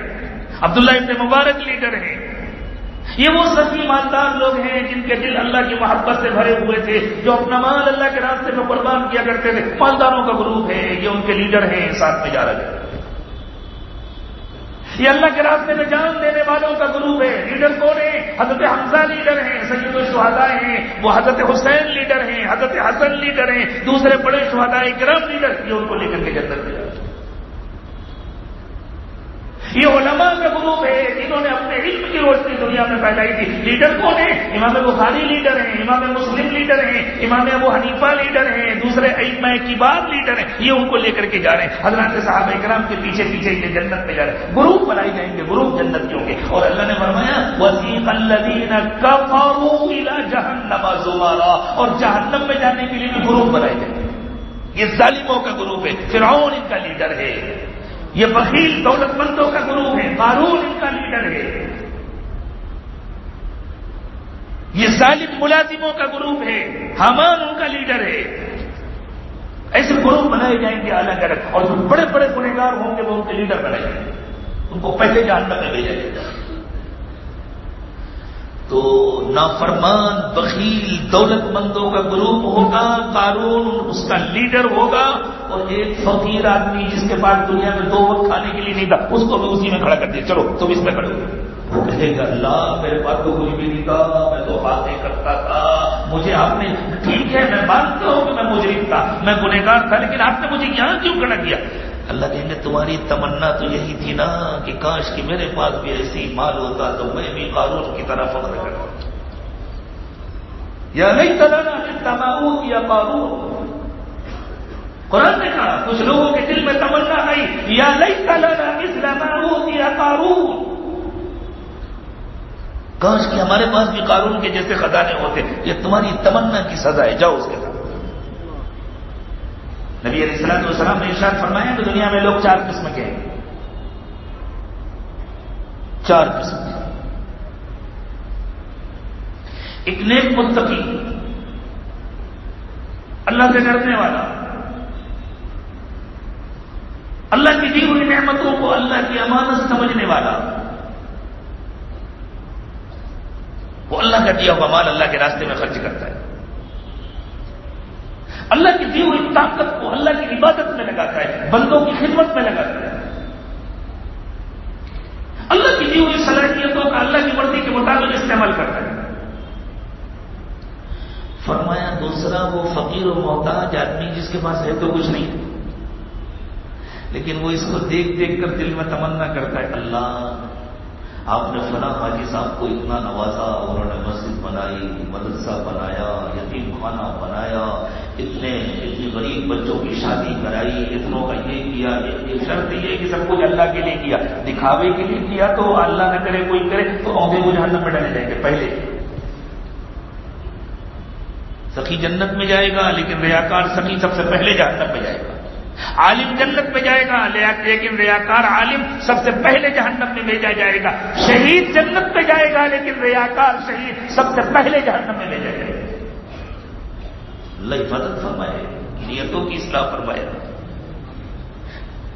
عبداللہ ابن مبارک لیڈر ہیں. یہ وہ سچی مالدار لوگ ہیں جن کے دل اللہ کی محبت سے بھرے ہوئے تھے, جو اپنا مال اللہ کے راستے میں قربان کیا کرتے تھے. مالداروں کا گروپ ہے, یہ ان کے لیڈر ہیں, ساتھ میں جا رہے ہیں. یہ اللہ کے راستے میں جان دینے والوں کا گروپ ہے. لیڈر کون ہے؟ حضرت حمزہ لیڈر ہیں, سید الشہداء ہیں, وہ حضرت حسین لیڈر ہیں, حضرت حسن لیڈر ہیں, دوسرے بڑے شہداء کرام لیڈر, یہ ان کو لے کر کے جنت میں جاتے ہیں. یہ علماء کا گروپ ہے جنہوں نے اپنے علم کی روشنی دنیا میں پھیلائی تھی. لیڈر کون ہے؟ امام بخاری لیڈر ہیں, امام مسلم لیڈر ہیں, امام ابو حنیفہ لیڈر ہیں, دوسرے ائمہ کبار لیڈر ہیں. یہ ان کو لے کر کے جا رہے ہیں. حضرات صحابہ کرام کے پیچھے پیچھے یہ جنت میں جا رہے ہیں. گروپ بنائے جائیں گے, گروپ جنت کے ہوں گے. اور اللہ نے فرمایا وَسِيقَ الَّذِينَ كَفَرُوا إِلَى جَهَنَّمَ زُمَرًا. اور جہنم میں جانے کے لیے بھی گروپ بنائے جائیں گے. یہ ظالموں کا گروپ ہے، فرعون ان کا لیڈر ہے. یہ بخیل دولت مندوں کا گروپ ہے، قارون ان کا لیڈر ہے. یہ ظالم ملازموں کا گروپ ہے، حامان ان کا لیڈر ہے. ایسے گروپ بنائے جائیں گے الگ الگ، اور جو بڑے بڑے گنہگار ہوں گے وہ ان کے لیڈر بنائے جائیں گے، ان کو پہلے جہنم میں بھیجا جائے گا. تو نافرمان بخیل دولت مندوں کا گروپ ہوگا، قارون اس کا لیڈر ہوگا، اور ایک فقیر آدمی جس کے پاس دنیا میں 2 وقت کھانے کے لیے نہیں تھا، اس کو بھی اسی میں کھڑا کر دیا، چلو تم اس میں کھڑے ہو. وہ کہے گا اللہ میرے پاس تو کچھ بھی نہیں تھا، میں تو باتیں کرتا تھا، مجھے آپ نے، ٹھیک ہے میں مانتا ہوں کہ میں مجرم تھا، میں گنہگار تھا، لیکن آپ نے مجھے یہاں کیوں کھڑا کیا؟ اللہ کہیں گے تمہاری تمنا تو یہی تھی نا کہ کاش کہ میرے پاس بھی ایسی مال ہوتا تو میں بھی قارون کی طرح فخر کرتا. یا لیت لنا مثل ما اوتی قارون. قرآن نے کہا کچھ لوگوں کے دل میں تمنا آئی یا لیت لنا مثل ما اوتی قارون، کاش کہ ہمارے پاس بھی قارون کے جیسے خزانے ہوتے. یہ تمہاری تمنا کی سزا ہے، جاؤ اس کے ساتھ. نبی علیہ الصلوۃ والسلام نے ارشاد فرمایا کہ دنیا میں لوگ 4 قسم کے ہیں، 4 قسم کے. ایک نیک متقی، اللہ سے ڈرنے والا، اللہ کی دی ہوئی نعمتوں کو اللہ کی امانت سمجھنے والا، وہ اللہ کا دیا ہوا مال اللہ کے راستے میں خرچ کرتا ہے، اللہ کی دی ہوئی طاقت کو اللہ کی عبادت میں لگاتا ہے، بندوں کی خدمت میں لگاتا ہے، اللہ کی دی ہوئی صلاحیتوں کا اللہ کی مرضی کے مطابق استعمال کرتا ہے. فرمایا دوسرا وہ فقیر و محتاج آدمی جس کے پاس ہے تو کچھ نہیں، لیکن وہ اس کو دیکھ دیکھ کر دل میں تمنا کرتا ہے اللہ آپ نے فلاں حاجی صاحب کو اتنا نوازا، انہوں نے مسجد بنائی، مدرسہ بنایا، یتیم خانہ بنایا، اتنی غریب بچوں کی شادی کرائی، اتنوں کا یہ کیا. ایک شرط یہ ہے کہ سب کچھ اللہ کے لیے کیا، دکھاوے کے لیے کیا تو اللہ نہ کرے کوئی کرے تو عہدے کو جہنم میں ڈالے جائیں گے. پہلے سخی جنت میں جائے گا لیکن ریاکار سخی سب سے پہلے جہنم میں جائے گا. عالم جنت میں جائے گا لیکن ریاکار عالم سب سے پہلے جہنم میں بھیجا جائے گا. شہید جنت میں جائے گا لیکن ریاکار شہید سب سے پہلے جہنم میں بھیجا جائے گا. اللہ حفاظت فرمائے، نیتوں کی اصلاح فرمائے.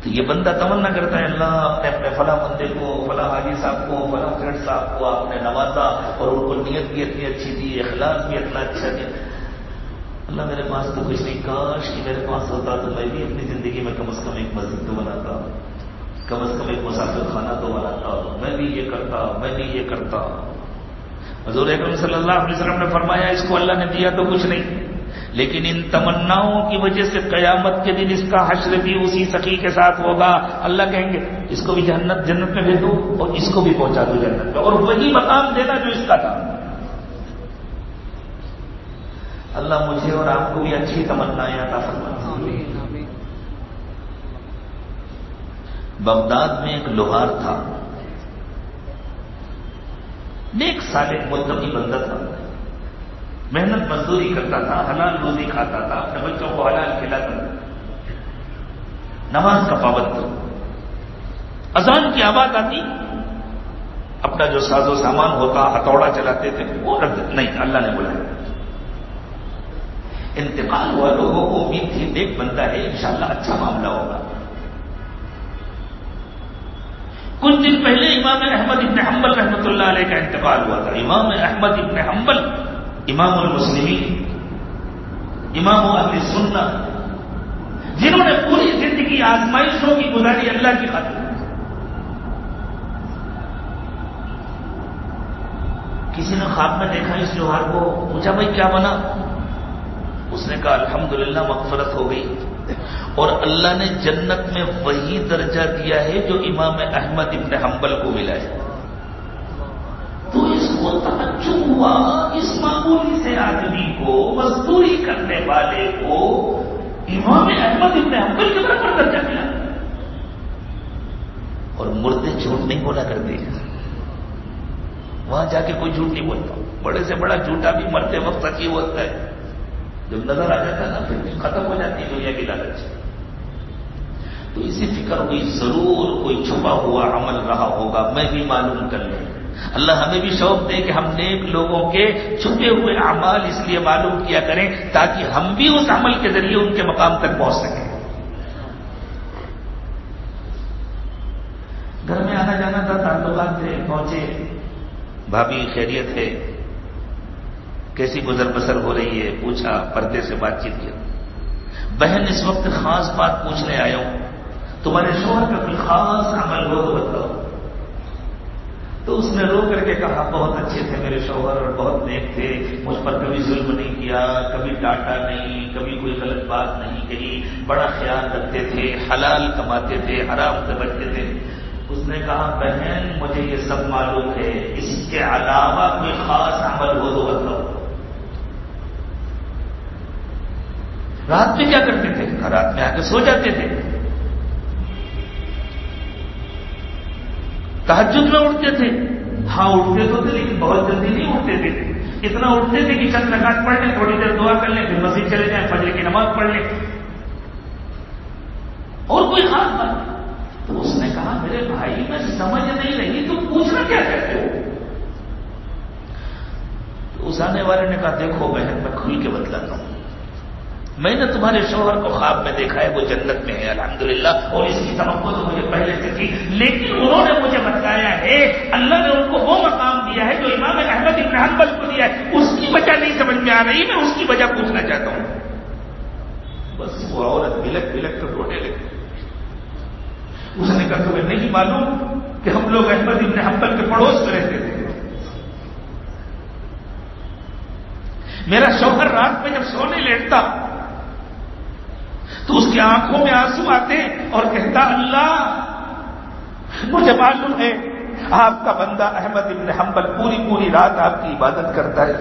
تو یہ بندہ تمنا کرتا ہے اللہ آپ نے اپنے فلاں بندے کو، فلاں حاجی صاحب کو، فلاں سیٹ صاحب کو آپ نے نوازا اور ان کو نیت بھی اتنی اچھی دی، اخلاص بھی اتنا اچھا دیا. اللہ میرے پاس تو کچھ نہیں، کاش کہ میرے پاس ہوتا تو میں بھی اپنی زندگی میں کم از کم ایک مسجد تو بناتا، کم از کم ایک مسافر خانہ تو بناتا، میں بھی یہ کرتا، میں بھی یہ کرتا. حضور اکرم صلی اللہ علیہ وسلم نے فرمایا اس کو اللہ نے دیا تو کچھ نہیں، لیکن ان تمناؤں کی وجہ سے قیامت کے دن اس کا حشر بھی اسی سخی کے ساتھ ہوگا. اللہ کہیں گے اس کو بھی جنت میں بھیج دو اور اس کو بھی پہنچا دو جنت میں، اور وہی مقام دینا جو اس کا تھا. اللہ مجھے اور آپ کو بھی اچھی تمنائیں عطا فرمائے. بغداد میں ایک لوہار تھا، نیک صالح متقی بندہ تھا، محنت مزدوری کرتا تھا، حلال روزی کھاتا تھا، اپنے بچوں کو حلال کھلاتا تھا، نماز کا پابند تھا. اذان کی آواز آتی، اپنا جو ساز و سامان ہوتا ہتھوڑا چلاتے تھے وہ رکھ دیتے، نہیں اللہ نے بلایا. انتقال ہوا، لوگوں کو امید تھی نیک بندہ ہے انشاءاللہ اچھا معاملہ ہوگا. کچھ دن پہلے امام احمد ابن حنبل رحمۃ اللہ علیہ کا انتقال ہوا تھا. امام احمد ابن حنبل امام المسلمین، امام اہل سنہ، جنہوں نے پوری زندگی آزمائشوں کی گزاری اللہ کی خاطر. کسی نے خواب میں دیکھا اس لوہار کو، پوچھا بھائی کیا بنا؟ اس نے کہا الحمدللہ مغفرت ہو گئی، اور اللہ نے جنت میں وہی درجہ دیا ہے جو امام احمد ابن حنبل کو ملا ہے. تو اس کو تعجب ہوا، اس معمولی سے آدمی کو، مزدوری کرنے والے کو امام احمد ابن حنبل کے برابر درجہ ملا. اور مردے جھوٹ نہیں بولا کرتے، وہاں جا کے کوئی جھوٹ نہیں بولتا. بڑے سے بڑا جھوٹا بھی مرتے وقت سچی ہوتا ہے. جب نظر آ جاتا ہے نا پھر ختم ہو جاتی ہے دنیا کی لالچ. تو اسی فکر ہوئی ضرور کوئی چھپا ہوا عمل رہا ہوگا، میں بھی معلوم کر لوں. اللہ ہمیں بھی شوق دے کہ ہم نیک لوگوں کے چھپے ہوئے اعمال اس لیے معلوم کیا کریں تاکہ ہم بھی اس عمل کے ذریعے ان کے مقام تک پہنچ سکیں. گھر میں آنا جانا تھا، تعلقات تھے، پہنچے، بھابھی خیریت ہے، کیسی گزر بسر ہو رہی ہے، پوچھا، پردے سے بات چیت کیا. بہن اس وقت خاص بات پوچھنے آیا ہوں، تمہارے شوہر کا کوئی خاص عمل ہو تو بتاؤ. تو اس نے رو کر کے کہا بہت اچھے تھے میرے شوہر اور بہت نیک تھے، مجھ پر کبھی ظلم نہیں کیا، کبھی ڈانٹا نہیں، کبھی کوئی غلط بات نہیں کہی، بڑا خیال رکھتے تھے، حلال کماتے تھے، حرام سے بچتے تھے. اس نے کہا بہن مجھے یہ سب معلوم ہے، اس کے علاوہ کوئی خاص عمل ہو تو بتاؤ. رات میں کیا کرتے تھے؟ رات میں آ کے سو جاتے تھے. تہجد میں اٹھتے تھے؟ ہاں اٹھتے تو تھے لیکن بہت جلدی نہیں اٹھتے تھے. اتنا اٹھتے تھے کہ چند رکعت پڑھ لیں، تھوڑی دیر دعا کر لیں، پھر مسجد چلے جائیں، فجر کی نماز پڑھ لیں، اور کوئی خاص بات. تو اس نے کہا میرے بھائی میں سمجھ نہیں رہی تو پوچھنا کیا کہتے ہو. تو اس آنے والے نے کہا دیکھو بہن میں کھل کے بتلاتا ہوں، میں نے تمہارے شوہر کو خواب میں دیکھا ہے، وہ جنت میں ہے الحمدللہ، اور اس کی توقع تو مجھے پہلے سے تھی، لیکن انہوں نے مجھے بتایا ہے اللہ نے ان کو وہ مقام دیا ہے جو امام احمد بن حنبل کو دیا ہے. اس کی وجہ نہیں سمجھ میں آ رہی، میں اس کی وجہ پوچھنا چاہتا ہوں. بس وہ عورت بلک بلک کر رونے لگی. اس نے کہا تمہیں نہیں معلوم کہ ہم لوگ احمد بن حنبل کے پڑوس میں رہتے تھے. میرا شوہر رات میں جب سونے لیٹتا تو اس کی آنکھوں میں آنسو آتے اور کہتا اللہ مجھے معلوم ہے آپ کا بندہ احمد بن حنبل پوری رات آپ کی عبادت کرتا ہے.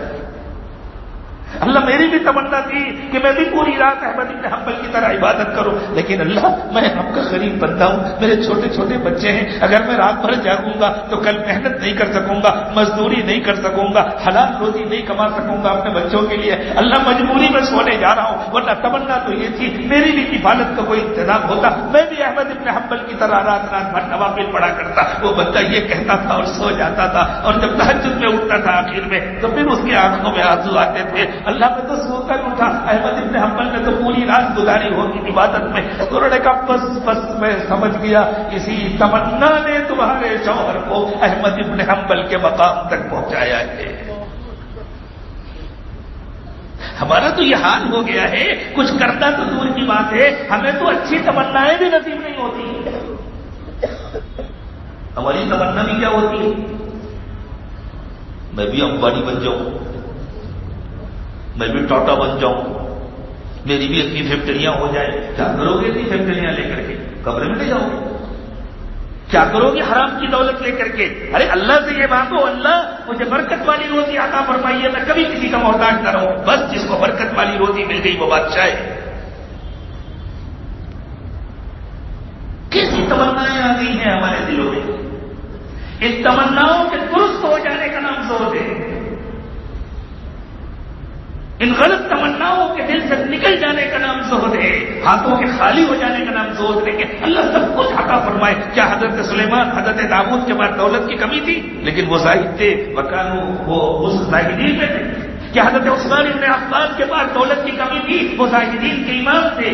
اللہ میری بھی تمنا تھی کہ میں بھی پوری رات احمد بن حنبل کی طرح عبادت کروں، لیکن اللہ میں آپ کا غریب بندہ ہوں، میرے چھوٹے چھوٹے بچے ہیں، اگر میں رات بھر جاگوں گا تو کل محنت نہیں کر سکوں گا، مزدوری نہیں کر سکوں گا، حلال روزی نہیں کما سکوں گا اپنے بچوں کے لیے. اللہ مجبوری میں سونے جا رہا ہوں، ورنہ تمنا تو یہ تھی میری بھی حفاظت کا کوئی انتظام ہوتا، میں بھی احمد بن حنبل کی طرح رات بھر نوافل پڑھا کرتا. وہ بندہ یہ کہتا تھا اور سو جاتا تھا، اور جب تہجد میں اٹھتا تھا آخر میں تو پھر اس کی آنکھوں میں آنسو آتے تھے. اللہ میں تو سو کر اٹھا، احمد بن حنبل نے تو پوری رات گزاری ہوگی عبادت میں. انہوں نے کہا بس میں سمجھ گیا، اسی تمنا نے تمہارے شوہر کو احمد بن حنبل کے مقام تک پہنچایا ہے. ہمارا تو یہ حال ہو گیا ہے، کچھ کرنا تو دور کی بات ہے، ہمیں تو اچھی تمنائیں بھی نصیب نہیں ہوتی. ہماری تمنا بھی کیا ہوتی ہے؟ میں بھی امبانی بن جاؤں، میں بھی ٹاٹا بن جاؤں، میری بھی اتنی فیکٹریاں ہو جائیں. کیا کرو گے اتنی فیکٹریاں لے کر کے؟ قبر میں لے جاؤ گے. کیا کرو گے حرام کی دولت لے کر کے؟ ارے اللہ سے یہ مانگو اللہ مجھے برکت والی روزی عطا فرمائیے، میں کبھی کسی کا محتاج نہ رہوں. بس جس کو برکت والی روزی مل گئی وہ بادشاہ ہے. کیسی تمنائیں آ گئی ہیں ہمارے دلوں میں. ان تمناؤں کے درست ہو جانے کا نام زہد ہے. ان غلط تمناؤں کے دل سے نکل جانے کا نام زہد ہے. ہاتھوں کے خالی ہو جانے کا نام زہد ہے کہ اللہ سب کچھ عطا فرمائے. کیا حضرت سلیمان حضرت داؤد کے بعد دولت کی کمی تھی؟ لیکن وہ زاہد تھے، وکانوا وہ اس زاہدین میں تھے. کیا حضرت عثمان بن عفان کے بعد دولت کی کمی تھی؟ وہ زاہدین کے امام تھے.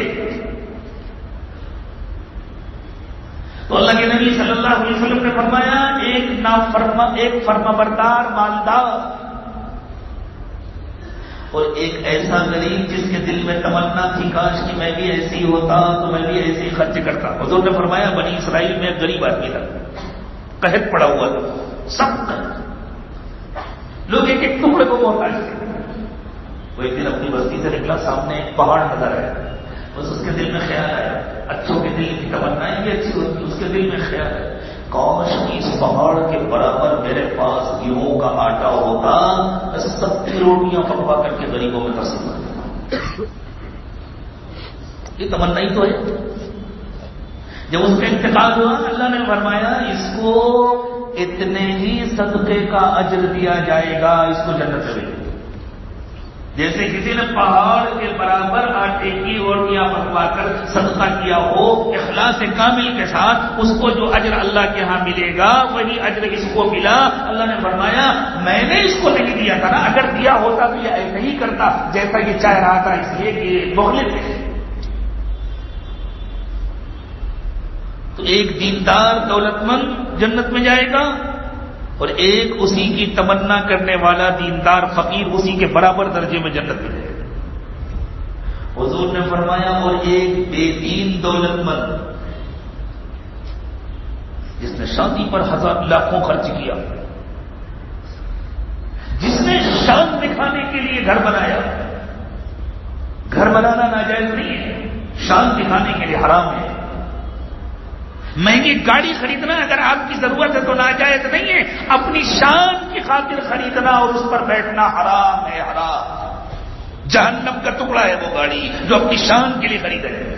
تو اللہ کے نبی صلی اللہ علیہ وسلم نے فرمایا ایک فرمانبردار مالدار اور ایک ایسا غریب جس کے دل میں تمنا تھی کاش کہ میں بھی ایسی ہوتا تو میں بھی ایسے ہی خرچ کرتا. حضور نے فرمایا بنی اسرائیل میں ایک غریب آدمی تھا، قحط پڑا ہوا تھا، سب لوگ ایک ایک ٹکڑے کو محتاج تھے. وہ ایک دن اپنی بستی سے نکلا، سامنے ایک پہاڑ نظر آیا. بس اس کے دل میں خیال آیا، اچھوں کے دل کی تمنائیں بھی اچھی ہوتی. اس کے دل میں خیال ہے کاش اس پہاڑ کے برابر میرے پاس گیہوں کا آٹا ہوتا، 70 روٹیاں پکوا کر کے غریبوں میں تقسیم کر دیتا. یہ تمنا ہی تو ہے. جب اس کا انتقال ہوا اللہ نے فرمایا اس کو اتنے ہی صدقے کا اجر دیا جائے گا، اس کو جنت میں. جیسے کسی نے پہاڑ کے برابر آٹے کی روٹیاں پکوا کر صدقہ کیا ہو اخلاص کامل کے ساتھ، اس کو جو اجر اللہ کے ہاں ملے گا وہی اجر اس کو ملا۔ اللہ نے فرمایا میں نے اس کو نہیں دیا تھا نا، اگر دیا ہوتا تو یہ ایسا ہی کرتا جیسا یہ چاہ رہا تھا، اس لیے کہ یہ مخلص ہے۔ تو ایک دیندار دولت مند جنت میں جائے گا، اور ایک اسی کی تمنا کرنے والا دیندار فقیر اسی کے برابر درجے میں جنت میں جائے گا۔ حضور نے فرمایا اور ایک بے دین دولت مند جس نے شادی پر ہزار لاکھوں خرچ کیا، جس نے شان دکھانے کے لیے گھر بنایا، گھر بنانا ناجائز نہیں ہے، شان دکھانے کے لیے حرام ہے۔ مہنگی گاڑی خریدنا اگر آپ کی ضرورت ہے تو ناجائز نہیں ہے، اپنی شان کی خاطر خریدنا اور اس پر بیٹھنا حرام ہے، حرام۔ جہنم کا ٹکڑا ہے وہ گاڑی جو اپنی شان کے لیے خریدا ہے،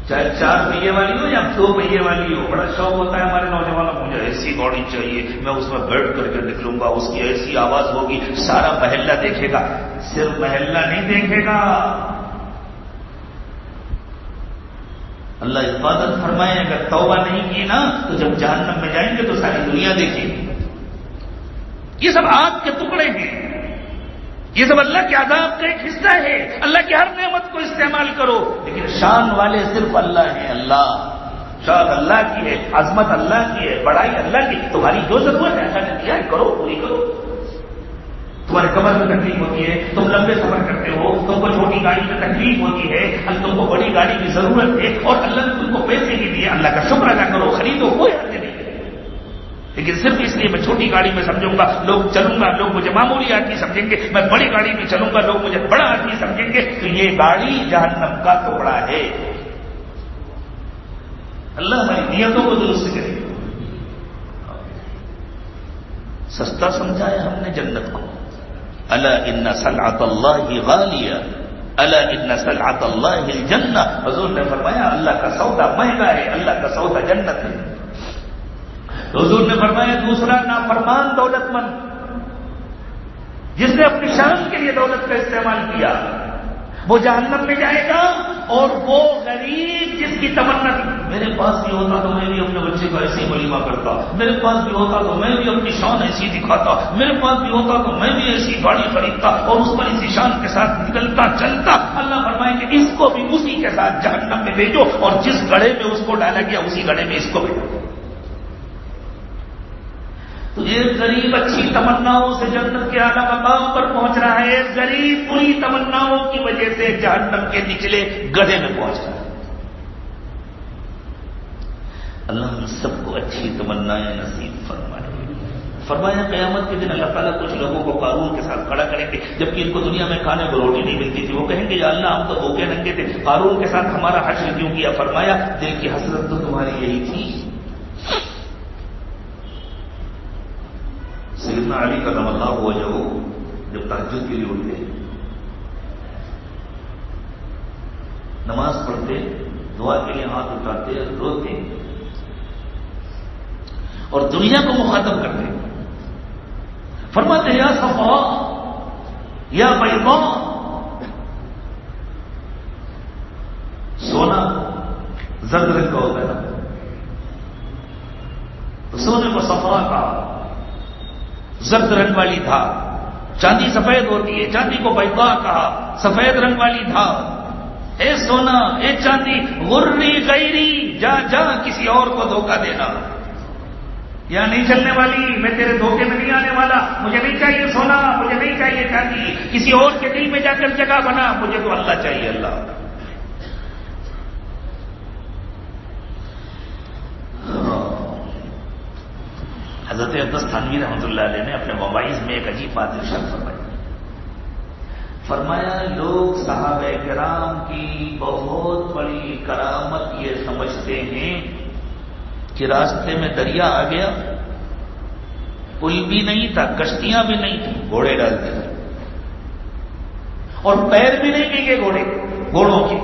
چاہے 4 پہیے والی ہو یا 2 پہیے والی ہو۔ بڑا شوق ہوتا ہے ہمارے نوجوانوں کو، مجھے ایسی گاڑی چاہیے، میں اس میں بیٹھ کر کے نکلوں گا، اس کی ایسی آواز ہوگی سارا محلہ دیکھے گا۔ صرف محلہ نہیں دیکھے گا، اللہ حفاظت فرمائے اگر توبہ نہیں کی نا تو جب جہنم میں جائیں گے تو ساری دنیا دیکھے گی۔ یہ سب آگ کے ٹکڑے ہیں، یہ سب اللہ کے عذاب کا ایک حصہ ہے۔ اللہ کی ہر نعمت کو استعمال کرو، لیکن شان والے صرف اللہ ہیں۔ اللہ شان اللہ کی ہے، عظمت اللہ کی ہے، بڑائی اللہ کی۔ تمہاری جو ضرورت ہے اللہ نے دیا ہے، کرو، پوری کرو۔ تمہارے کمر میں تکلیف ہوتی ہے، تم لمبے سفر کرتے ہو، تم کو چھوٹی گاڑی میں تکلیف ہوتی ہے، تم کو بڑی گاڑی کی ضرورت ہے اور اللہ نے تم کو پیسے بھی دیے، اللہ کا شکر ادا کرو، خریدو، کوئی حرج نہیں ہے۔ لیکن صرف اس لیے میں چھوٹی گاڑی میں سمجھوں گا، لوگ چلوں گا، لوگ مجھے معمولی آدمی سمجھیں گے، میں بڑی گاڑی میں چلوں گا، لوگ مجھے بڑا آدمی سمجھیں گے، تو یہ گاڑی جہنم کا ٹکڑا ہے۔ اللہ ہماری نیتوں کو درست کرے۔ سستا سمجھا ہے ہم نے جنت کو۔ الا ان سلعۃ اللہ غالیہ، الا ان سلعۃ اللہ الجنہ۔ حضور نے فرمایا اللہ کا سودا مہنگا ہے، اللہ کا سودا جنت ہے۔ حضور نے فرمایا دوسرا نافرمان دولت مند جس نے اپنی شان کے لیے دولت کا استعمال کیا وہ جہنم میں جائے گا، اور وہ غریب جس کی تمنا تھی میرے پاس بھی ہوتا تو میں بھی اپنے بچے کو ایسے ولیمہ کرتا، میرے پاس بھی ہوتا تو میں بھی اپنی شان ایسی دکھاتا، میرے پاس بھی ہوتا تو میں بھی ایسی گاڑی خریدتا اور اس پر اسی شان کے ساتھ نکلتا چلتا۔ اللہ فرمائیں کہ اس کو بھی اسی کے ساتھ جہنم میں بھیجو، اور جس گڑھے میں اس کو ڈالا گیا اسی گڑھے میں اس کو بھیجو۔ تو ایک غریب اچھی تمناؤں سے جنت کے اعلیٰ مقام پر پہنچ رہا ہے، ایک غریب بری تمناؤں کی وجہ سے جہنم کے نچلے گڑھے میں پہنچ رہا ہے۔ اللہ ہم سب کو اچھی تمنائیں نصیب فرمائے۔ فرمایا قیامت کے دن اللہ تعالیٰ کچھ لوگوں کو قارون کے ساتھ کھڑا کریں گے، جبکہ ان کو دنیا میں کھانے کو روٹی نہیں ملتی تھی۔ وہ کہیں گے یا اللہ ہم تو بھوکے ننگے تھے، قارون کے ساتھ ہمارا حشر کیوں کیا؟ فرمایا دل کی حسرت تو تمہاری یہی تھی۔ سیدنا علی کرم اللہ وجہہ جب تہجد کے لیے اٹھتے، نماز پڑھتے، دعا کے لیے ہاتھ اٹھاتے، روتے اور دنیا کو مخاطب کرتے، فرماتے یا صفا یا بیضا، سونا زرد رنگ کا ہوتا ہے نا، تو سونے کو صفا کہا، زرد رنگ والی تھا۔ چاندی سفید ہوتی ہے، چاندی کو بیضا کہا، سفید رنگ والی تھا۔ اے سونا، اے چاندی، غری غیری، جا جا کسی اور کو دھوکہ دینا، یا نہیں چلنے والی، میں تیرے دھوکے میں نہیں آنے والا، مجھے نہیں چاہیے سونا، مجھے نہیں چاہیے چاندی، کسی اور کے دل میں جا کر جگہ بنا، مجھے تو اللہ چاہیے، اللہ۔ حضرت عباس تھانوی رحمۃ اللہ علیہ نے اپنے مواعظ میں ایک عجیب بات ارشاد فرمائی۔ فرمایا لوگ صحابہ کرام کی بہت بڑی کرامت یہ سمجھتے ہیں کہ راستے میں دریا آ گیا، پل بھی نہیں تھا، کشتیاں بھی نہیں تھیں، گھوڑے ڈالتے تھے اور پیر بھی نہیں بھیگے گھوڑوں کے،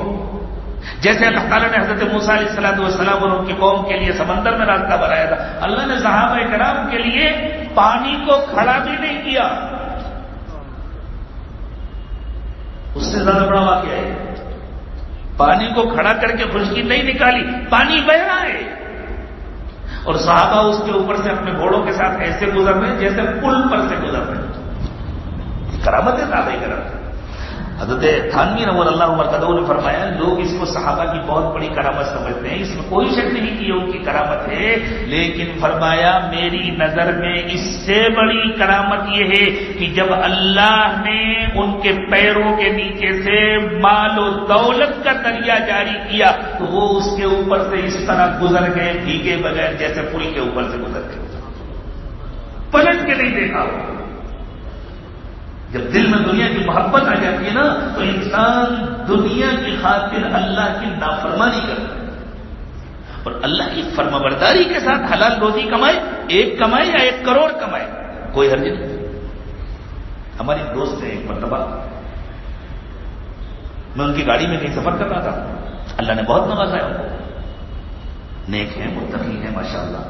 جیسے اللہ تعالیٰ نے حضرت موسیٰ علیہ الصلوۃ والسلام اور ان کی قوم کے لیے سمندر میں راستہ بنایا تھا، اللہ نے صحابہ کرام کے لیے پانی کو کھڑا بھی نہیں کیا، اس سے زیادہ بڑا واقعہ ہے. پانی کو کھڑا کر کے خشکی نہیں نکالی، پانی بہ رہا ہے اور صحابہ اس کے اوپر سے اپنے گھوڑوں کے ساتھ ایسے گزر رہے ہیں جیسے پل پر سے گزر رہے ہیں. کرامت ہے صحابہ کرام. حضرت تھانوی نور اللہ مرتضی نے فرمایا لوگ اس کو صحابہ کی بہت بڑی کرامت سمجھتے ہیں، اس میں کوئی شک نہیں کہ ان کی کرامت ہے، لیکن فرمایا میری نظر میں اس سے بڑی کرامت یہ ہے کہ جب اللہ نے ان کے پیروں کے نیچے سے مال و دولت کا دریا جاری کیا تو وہ اس کے اوپر سے اس طرح گزر گئے بھیگے بغیر جیسے پل کے اوپر سے گزر گئے، پلٹ کے نہیں دیکھا. جب دل میں دنیا کی محبت آ جاتی ہے نا تو انسان دنیا کی خاطر اللہ کی نافرمانی کرتا ہے اور اللہ کی فرمانبرداری کے ساتھ حلال روزی کمائے، ایک کمائے یا 1 کروڑ کمائے، کوئی حرج نہیں. ہماری دوست ہے ایک مرتبہ میں ان کی گاڑی میں کہیں سفر کر رہا تھا، اللہ نے بہت نوازا ہے ان کو، نیک ہیں متقی ہیں ماشاءاللہ.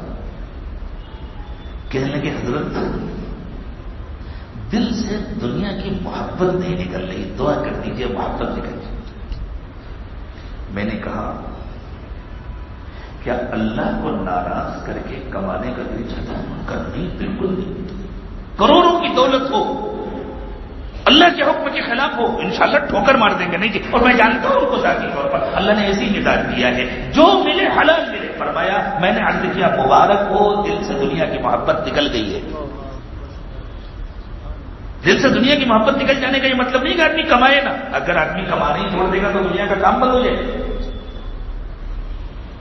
کہنے لگے حضرت دل سے دنیا کی محبت نہیں نکل رہی، دعا کر دیجیے محبت نکل جائے. میں نے کہا کیا اللہ کو ناراض کر کے کمانے کا دل چاہتا ہے؟ نہیں، بالکل نہیں. کروڑوں کی دولت ہو، اللہ کے حکم کے خلاف ہو، انشاءاللہ ٹھوکر مار دیں گے. نہیں جی، اور میں جانتا ہوں ان کو ذاتی طور پر اللہ نے ایسی مزاج دیا ہے جو ملے حلال ملے. فرمایا میں نے عرض کیا مبارک ہو، دل سے دنیا کی محبت نکل گئی ہے. دل سے دنیا کی محبت نکل جانے کا یہ مطلب نہیں کہ آدمی کمائے نا. اگر آدمی کمانا ہی چھوڑ دے گا تو دنیا کا کام بند ہو جائے.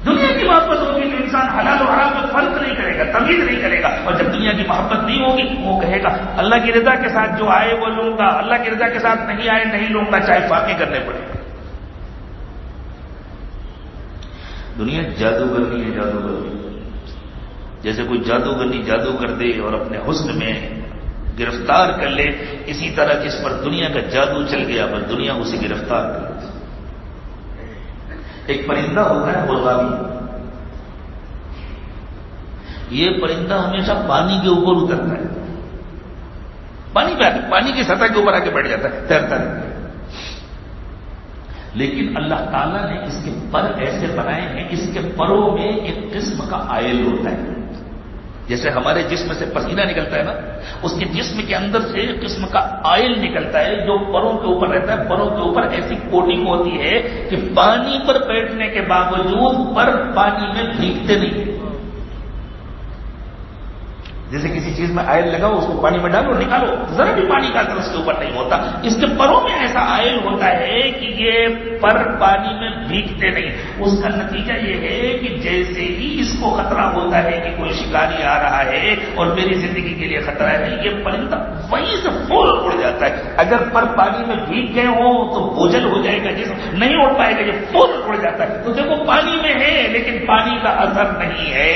دنیا کی محبت ہوگی تو انسان حلال و حرام میں فرق نہیں کرے گا، تمیز نہیں کرے گا. اور جب دنیا کی محبت نہیں ہوگی وہ کہے گا اللہ کی رضا کے ساتھ جو آئے وہ لوں گا، اللہ کی رضا کے ساتھ نہیں آئے نہیں لوں گا، چاہے فاقے کرنے پڑے. دنیا جادوگرنی ہے، جادوگرنی. جیسے کوئی جادوگرنی جادو کر دے اور اپنے حسن میں گرفتار کر لے، اسی طرح جس پر دنیا کا جادو چل گیا بس دنیا اسے گرفتار کر لے. ایک پرندہ ہوتا ہے مرغابی. یہ پرندہ ہمیشہ پانی کے اوپر اترتا ہے، پانی کی سطح کے اوپر آ کے بیٹھ جاتا ہے، تیرتا رہتا ہے. لیکن اللہ تعالیٰ نے اس کے پر ایسے بنائے ہیں، اس کے پروں میں ایک قسم کا آئل ہوتا ہے. جیسے ہمارے جسم سے پسینہ نکلتا ہے نا، اس کے جسم کے اندر سے ایک قسم کا آئل نکلتا ہے جو پروں کے اوپر رہتا ہے. پروں کے اوپر ایسی کوٹنگ ہوتی ہے کہ پانی پر بیٹھنے کے باوجود پر پانی میں بھیگتے نہیں. جیسے کسی چیز میں آئل لگاؤ، اس کو پانی میں ڈالو نکالو، ذرا بھی پانی کا اثر اس کے اوپر نہیں ہوتا. اس کے پروں میں ایسا آئل ہوتا ہے کہ یہ پر پانی میں بھیگتے نہیں. اس کا نتیجہ یہ ہے کہ جیسے ہی اس کو خطرہ ہوتا ہے کہ کوئی شکاری آ رہا ہے اور میری زندگی کے لیے خطرہ ہے، یہ پرندہ وہیں سے فوراً اڑ جاتا ہے. اگر پر پانی میں بھیگ گئے ہوں تو بوجھل ہو جائے گا، جسم نہیں اڑ پائے گا، یہ فوراً اڑ جاتا ہے. تو دیکھو پانی میں ہے لیکن پانی کا اثر نہیں ہے.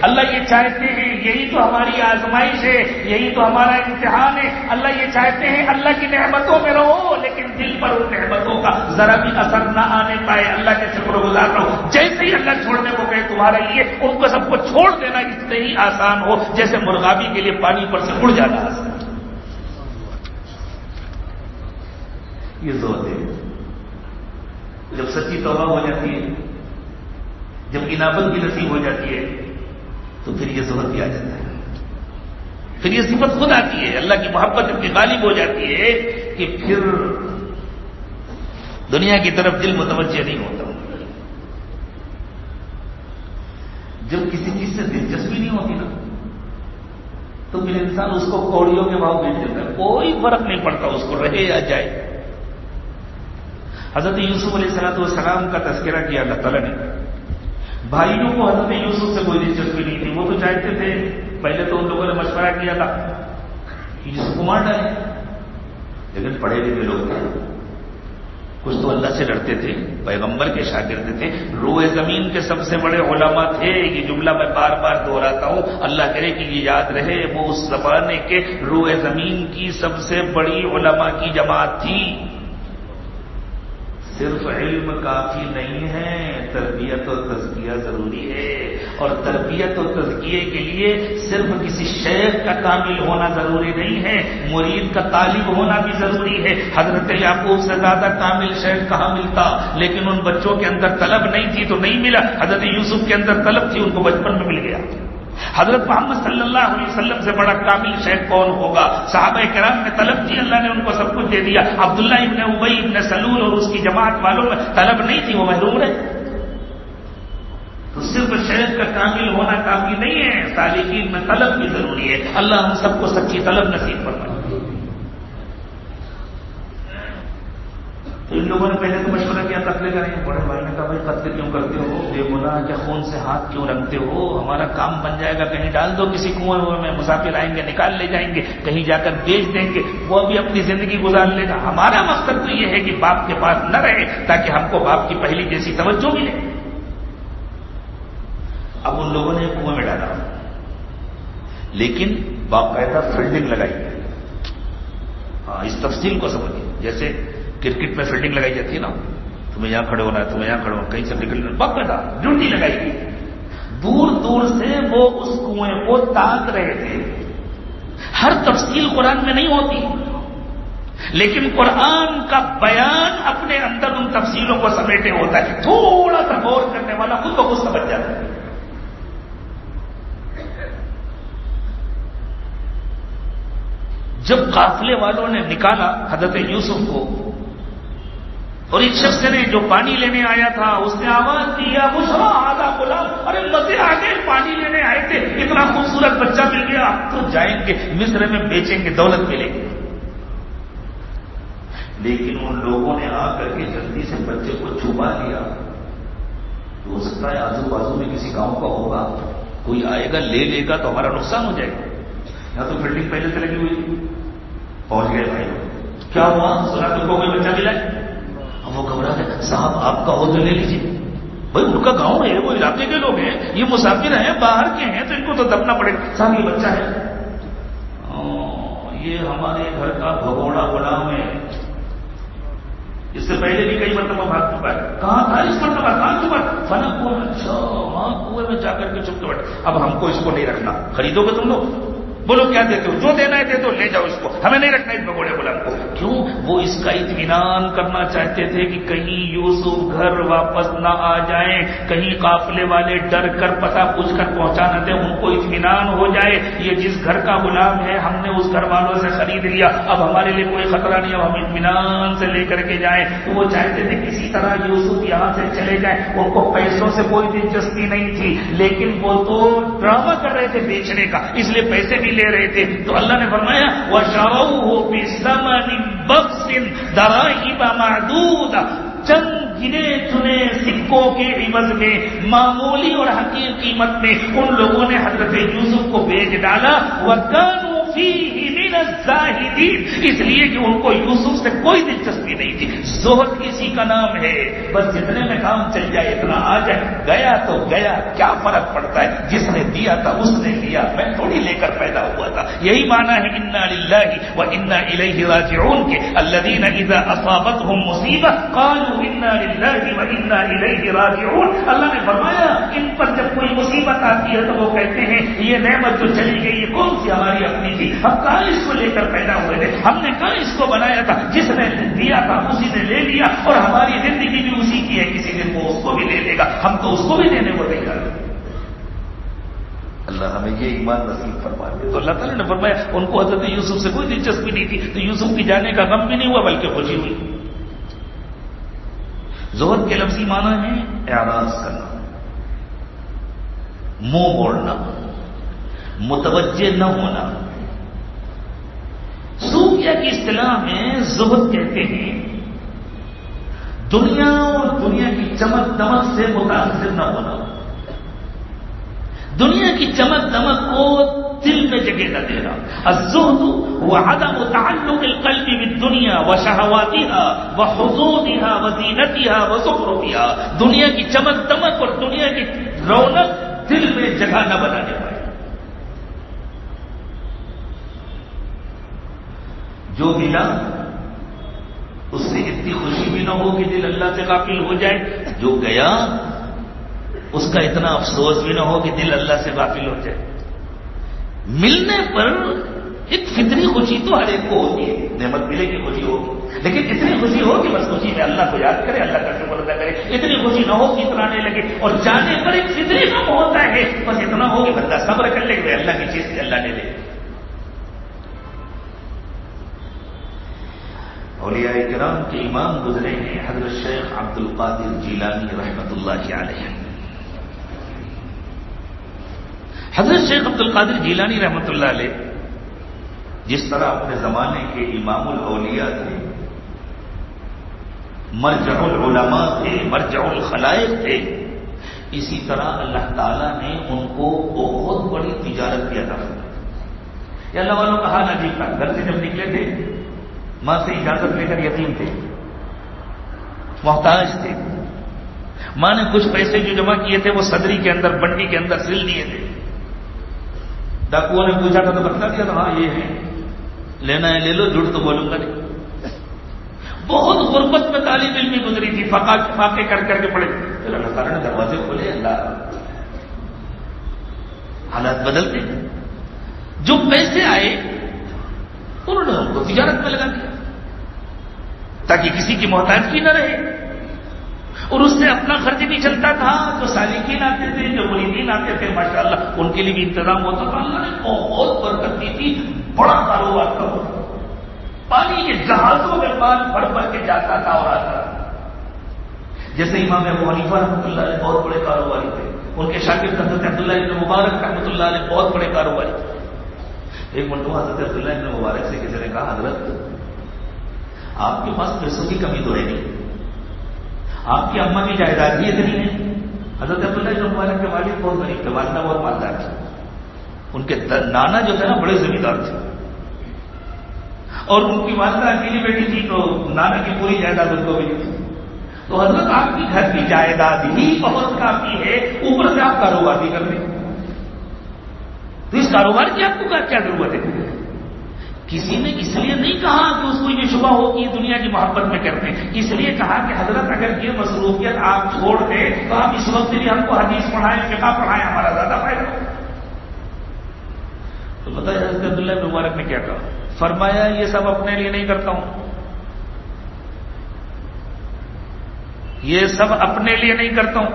اللہ یہ چاہتے ہیں، یہی تو ہماری آزمائش ہے، یہی تو ہمارا امتحان ہے. اللہ یہ چاہتے ہیں اللہ کی نعمتوں میں رہو لیکن دل پر ان نعمتوں کا ذرا بھی اثر نہ آنے پائے. اللہ کے شکر گزار رہو. جیسے ہی اللہ چھوڑنے کو کہے تمہارے لیے ان کو سب کو چھوڑ دینا اتنے ہی آسان ہو جیسے مرغابی کے لیے پانی پر سے اڑ جانا آسان. یہ زہد ہے. جب سچی توبہ ہو جاتی ہے، جب انابت کی نصیب ہو جاتی ہے تو پھر یہ زہد بھی آ جاتا ہے. پھر یہ صفت خود آتی ہے، اللہ کی محبت اتنی غالب ہو جاتی ہے کہ پھر دنیا کی طرف دل متوجہ نہیں ہوتا. جب کسی چیز سے دلچسپی نہیں ہوتی نا تو پھر انسان اس کو کوڑیوں کے بھاؤ بیچ دیتا ہے، کوئی فرق نہیں پڑتا اس کو رہے یا جائے. حضرت یوسف علیہ السلام کا تذکرہ کیا اللہ تعالیٰ نے. بھائیوں کو حضرت یوسف سے کوئی دلچسپی نہیں تھی، وہ تو چاہتے تھے، پہلے تو ان لوگوں نے مشورہ کیا تھا یوسف کو مار ڈالیں، لیکن پڑھے لکھے لوگ تھے، کچھ تو اللہ سے ڈرتے تھے، پیغمبر کے شاگرد تھے، روئے زمین کے سب سے بڑے علماء تھے. یہ جملہ میں بار بار دہراتا ہوں، اللہ کرے کہ یہ یاد رہے. وہ اس زمانے کے روئے زمین کی سب سے بڑی علماء کی جماعت تھی. صرف علم کافی نہیں ہے، تربیت و تزکیہ ضروری ہے، اور تربیت و تزکیے کے لیے صرف کسی شیخ کا کامل ہونا ضروری نہیں ہے، مرید کا طالب ہونا بھی ضروری ہے۔ حضرت یعقوب سے زیادہ کامل شیخ کہاں ملتا، لیکن ان بچوں کے اندر طلب نہیں تھی تو نہیں ملا، حضرت یوسف کے اندر طلب تھی، ان کو بچپن میں مل گیا۔ حضرت محمد صلی اللہ علیہ وسلم سے بڑا کامل شیخ کون ہوگا؟ صحابہ کرام نے طلب کی، اللہ نے ان کو سب کچھ دے دیا۔ عبداللہ ابن ابی ابن سلول اور اس کی جماعت والوں میں طلب نہیں تھی، وہ محروم رہے۔ تو صرف شیخ کا کامل ہونا کافی نہیں ہے، سالکین میں طلب بھی ضروری ہے۔ اللہ ہم سب کو سچی طلب نصیب فرمائے۔ تو ان لوگوں نے پہلے تو مشورہ کیا قتل کریں، بڑے بھائی نے کہا بھائی قتل کیوں کرتے ہو، بے گناہ کے خون سے ہاتھ کیوں رنگتے ہو، ہمارا کام بن جائے گا، کہیں ڈال دو کسی کنویں میں، مسافر آئیں گے نکال لے جائیں گے، کہیں جا کر بیچ دیں گے، وہ بھی اپنی زندگی گزار لے گا، ہمارا مقصد تو یہ ہے کہ باپ کے پاس نہ رہے تاکہ ہم کو باپ کی پہلی جیسی توجہ ملے۔ اب ان لوگوں نے کنویں میں ڈالا، لیکن باقاعدہ فیلڈنگ لگائی ہے۔ ہاں، اس تفصیل کو سمجھیے، جیسے کرکٹ میں فیلڈنگ لگائی جاتی ہے نا، تمہیں یہاں کھڑے ہونا ہے، تمہیں یہاں کھڑے ہونا، کہیں سے نکل باقاعدہ ڈیوٹی لگائی گئی۔ دور دور سے وہ اس کنویں کو تاک رہے تھے۔ ہر تفصیل قرآن میں نہیں ہوتی، لیکن قرآن کا بیان اپنے اندر ان تفصیلوں کو سمیٹے ہوتا ہے، تھوڑا سا غور کرنے والا خود بخود سمجھ جاتا ہے۔ جب قافلے والوں نے نکالا حضرت یوسف کو، اور ایک شخص نے جو پانی لینے آیا تھا اس نے آواز دی، یا بشرا ھذا غلام، ارے مزے آ گئے، پانی لینے آئے تھے، اتنا خوبصورت بچہ مل گیا، اب تو جائیں گے مصر میں بیچیں گے، دولت ملے گی۔ لیکن ان لوگوں نے آ کر کے جلدی سے بچے کو چھپا لیا۔ تو ہو سکتا ہے آزو بازو میں کسی گاؤں کا ہوگا، کوئی آئے گا لے لے گا تو ہمارا نقصان ہو جائے گا، یا تو فیلڈنگ پہلے سے لگی ہوئی تھی۔ پہنچ گئے بھائی، کیا ہوا، سنا تم کو کوئی بچہ ملا ہے؟ وہ گھبرا گئے، صاحب آپ کا ہو تو لے لیجیے، بھائی ان کا گاؤں ہے، وہ علاقے کے لوگ ہیں، یہ مسافر ہیں، باہر کے ہیں، تو ان کو تو دبنا پڑے گا۔ صاحب یہ بچہ ہے، یہ ہمارے گھر کا بھگوڑا غلام ہے، اس سے پہلے بھی کئی مرتبہ بھاگ چکا ہے۔ کہاں تھا اس مرتبہ، کہاں چھپا؟ فلاں کنویں میں۔ اچھا، وہاں کنویں میں جا کر کے چھپ کے بیٹھے، اب ہم کو اس کو نہیں رکھنا، خریدو گے تم لوگ؟ بولو کیا دیتے ہو، جو دینا ہے دے دو، لے جاؤ اس کو، ہمیں نہیں رکھنا اس بھگوڑے غلام کو۔ کیوں؟ وہ اس کا اطمینان کرنا چاہتے تھے کہ کہیں یوسف گھر واپس نہ آ جائیں، کہیں قافلے والے ڈر کر پتہ پوچھ کر پہنچا نہ دیں، ان کو اطمینان ہو جائے یہ جس گھر کا غلام ہے ہم نے اس گھر والوں سے خرید لیا، اب ہمارے لیے کوئی خطرہ نہیں، اب ہم اطمینان سے لے کر کے جائیں۔ تو وہ چاہتے تھے کسی طرح یوسف یہاں سے چلے جائیں، ان کو پیسوں سے کوئی دلچسپی نہیں تھی، لیکن وہ تو ڈرامہ کر رہے تھے بیچنے کا، اس لیے پیسے بھی لے رہے تھے۔ تو اللہ نے فرمایا وَشَرَوْهُ بِثَمَنٍ بَخْسٍ دَرَاهِمَ مَعْدُودَةٍ، چند گنے چنے سکوں کے عوض میں، معمولی اور حقیر قیمت میں ان لوگوں نے حضرت یوسف کو بیچ ڈالا۔ وَكَانُوا فِيهِ مِنَ الزَّاهِدِينَ، اس لیے کہ ان کو یوسف سے کوئی دلچسپی نہیں تھی۔ زہد اسی کا نام ہے، بس جتنے میں کام چل جائے اتنا آ جائے، گیا تو گیا، کیا فرق پڑتا ہے، جس نے دیا تھا اس نے لیا، میں تھوڑی لے کر پیدا ہوا تھا۔ یہی معنی ہے انا للہ وانا الیہ راجعون کے الذین اذا اصابتهم مصیبہ قالوا انا للہ وانا الیہ راجعون۔ اللہ نے فرمایا ان پر جب کوئی مصیبت آتی ہے تو وہ کہتے ہیں یہ نعمت جو چلی گئی یہ کون سی ہماری اپنی تھی، ہم کہاں اس کو لے کر پیدا ہوئے تھے، ہم نے کہاں اس کو بنایا تھا، جس نے دیا تھا اسی نے لے لیا، اور ہماری زندگی بھی اسی کی ہے، کسی دن وہ اس کو بھی لے لے گا، ہم تو اس کو بھی دینے کو تیار ہیں۔ اللہ ہمیں یہ ایمان نصیب فرما دے۔ تو اللہ تعالیٰ نے فرمایا ان کو حضرت یوسف سے کوئی دلچسپی نہیں تھی، تو یوسف کی جانے کا غم بھی نہیں ہوا بلکہ خوشی ہوئی۔ زہد کے لفظی معنی ہے اعراض کرنا، منہ موڑنا، متوجہ نہ ہونا۔ صوفیہ کی اصطلاح میں زہد کہتے ہیں دنیا اور دنیا کی چمک دمک سے متاثر نہ ہونا، دنیا کی چمک دمک کو دل میں جگہ نہ دینا۔ الزہد هو عدم تعلق القلب بالدنیا وشہواتها وحظوظها وزینتها وزخرفها، دنیا کی چمک دمک اور دنیا کی رونق دل میں جگہ نہ بنانے پائے۔ جو ملا اس سے اتنی خوشی بھی نہ ہو کہ دل اللہ سے غافل ہو جائے، جو گیا اس کا اتنا افسوس بھی نہ ہو کہ دل اللہ سے غافل ہو جائے۔ ملنے پر ایک فطری خوشی تو ہر ایک کو ہوتی ہے، نعمت ملے کی خوشی ہوگی، لیکن اتنی خوشی ہو کہ بس خوشی میں اللہ کو یاد کرے، اللہ کا شکر ادا کرے۔ اتنی خوشی نہ ہو کہ اترانے لگے، اور جانے پر ایک فطری غم ہوتا ہے، بس اتنا ہو کہ بندہ صبر کر لے کہ اللہ کی چیز سے اللہ نے لے۔ اولیاء کرام کے امام گزرے ہیں حضرت شیخ عبد القادر جیلانی رحمۃ اللہ علیہ۔ حضرت شیخ عبد القادر جیلانی رحمۃ اللہ علیہ جس طرح اپنے زمانے کے امام الاولیاء تھے، مرجع العلماء تھے، مرجع الخلائق تھے، اسی طرح اللہ تعالیٰ نے ان کو بہت بڑی تجارت کی عطا فرمائی۔ یہ اللہ والوں کا حال عجیب تھا، گھر سے جب نکلے تھے ماں سے اجازت لے کر یتیم تھے، محتاج تھے۔ ماں نے کچھ پیسے جو جمع کیے تھے وہ صدری کے اندر، بنڈی کے اندر سل دیے تھے۔ ڈاکوؤں نے پوچھا تھا تو بتا دیا تھا، ہاں یہ ہے، لینا ہے لے لو، جھوٹ تو بولوں گا نہیں۔ بہت غربت میں طالب علمی گزری تھی، فاقے کر کر کے پڑے، پھر اللہ تعالیٰ نے دروازے کھولے، اللہ حالات بدلتے۔ جو پیسے آئے انہوں نے ان کو تجارت میں لگا دیا تاکہ کسی کی محتاجگی نہ رہے، اور اس سے اپنا خرچ بھی چلتا تھا۔ جو سالکین آتے تھے، جو مریدین آتے تھے، ماشاءاللہ ان کے لیے بھی انتظام ہوتا تھا۔ اللہ نے بہت برکت دی تھی، بڑا کاروبار تھا، پانی کے جہازوں میں مال بھر بھر کے جاتا تھا اور آتا تھا۔ جیسے امام ابو حنیفہ رحمۃ اللہ علیہ بہت بڑے کاروباری تھے، ان کے شاگرد حضرت عبداللہ ابن مبارک رحمۃ اللہ علیہ بہت بڑے کاروباری تھے۔ ایک مرتبہ حضرت عبداللہ ابن مبارک سے کسی نے کہا، حضرت آپ کے پاس پیسوں کی کمی تو ہے نہیں، آپ کی اماں کی جائیداد بھی اتنی ہے۔ حضرت عبداللہ ابن مبارک کے والد بہت غریب تھے، والدہ بہت مالدار تھے، ان کے نانا جو تھے نا بڑے زمیندار تھے، اور ان کی والدہ اکیلی بیٹی تھی تو نانا کی پوری جائیداد ان کو ملی تھی۔ تو حضرت آپ کی گھر کی جائیداد ہی بہت کافی ہے، اوپر سے آپ کاروبار بھی کر لیں، تو اس کاروبار کی آپ کو کیا ضرورت ہے؟ کسی نے اس لیے نہیں کہا کہ اس کو یہ شبہ ہو کہ دنیا کی محبت میں کرتے ہیں، اس لیے کہا کہ حضرت اگر یہ مصروفیت آپ چھوڑ دیں تو آپ اس وقت بھی ہم کو حدیث پڑھائیں، فقہ پڑھائیں، ہمارا زیادہ فائدہ۔ تو بتائیے حضرت عبداللہ بن مبارک نے کیا کہا؟ فرمایا یہ سب اپنے لیے نہیں کرتا ہوں، یہ سب اپنے لیے نہیں کرتا ہوں۔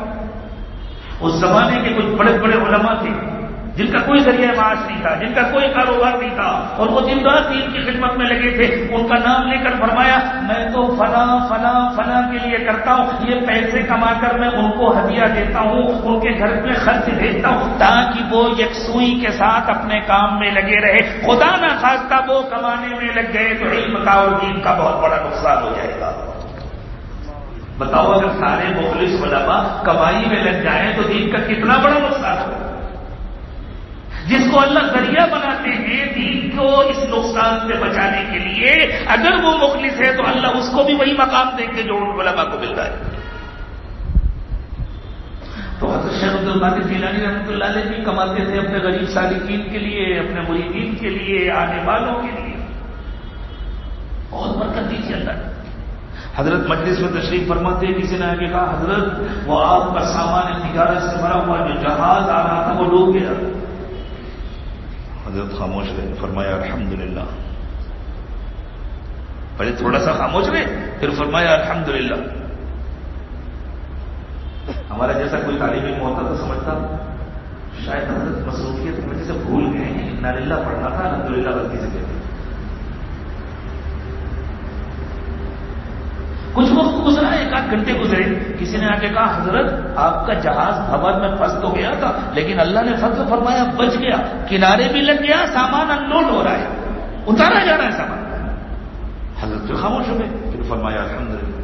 اس زمانے کے کچھ بڑے بڑے علماء تھے جن کا کوئی ذریعہ معاش نہیں تھا، جن کا کوئی کاروبار نہیں تھا، اور وہ دن رات دین کی خدمت میں لگے تھے۔ ان کا نام لے کر فرمایا میں تو فلاں فلاں فلاں کے لیے کرتا ہوں، یہ پیسے کما کر میں ان کو ہدیہ دیتا ہوں، ان کے گھر میں خرچ بھیجتا ہوں تاکہ وہ یکسوئی کے ساتھ اپنے کام میں لگے رہے۔ خدا نہ خواستہ وہ کمانے میں لگ گئے تو علم کا اور دین کا بہت بڑا نقصان ہو جائے گا۔ بتاؤ اگر سارے مخلص علماء کمائی میں لگ جائیں تو دین کا کتنا بڑا نقصان ہوگا۔ جس کو اللہ ذریعہ بناتے ہیں دین کو اس نقصان سے بچانے کے لیے، اگر وہ مخلص ہے تو اللہ اس کو بھی وہی مقام دیں گے جو ان علماء کو ملتا ہے۔ تو حضرت شیخ عبد القادر جیلانی رحمۃ اللہ علیہ بھی کماتے تھے اپنے غریب سالکین کے لیے، اپنے مریدین کے لیے، آنے والوں کے لیے، بہت برکت دی تھی اللہ نے۔ حضرت مجلس میں تشریف فرماتے ہیں، کسی نے آگے کہا حضرت وہ آپ کا سامان تجارت سے بھرا ہوا جو جہاز آ رہا تھا وہ ڈوب گیا۔ حضرت خاموش رہے، فرمایا الحمدللہ۔ پہلے تھوڑا سا خاموش رہے، پھر فرمایا الحمدللہ۔ ہمارا جیسا کوئی طالب علم ہوتا تو سمجھتا شاید حضرت مصروفیت کی وجہ سے بھول گئے ہیں، انا للہ پڑھنا تھا، الحمدللہ غلطی سے کہتے۔ کچھ وقت گزرا، ایک آدھ گھنٹے گزرے، کسی نے آ کے کہا حضرت آپ کا جہاز ہوا میں پھنس تو گیا تھا لیکن اللہ نے فضل فرمایا بچ گیا، کنارے بھی لگ گیا، سامان انلوڈ ہو رہا ہے، اتارا جا رہا ہے سامان۔ حضرت جو خاموش ہو گئے، پھر فرمایا الحمدللہ۔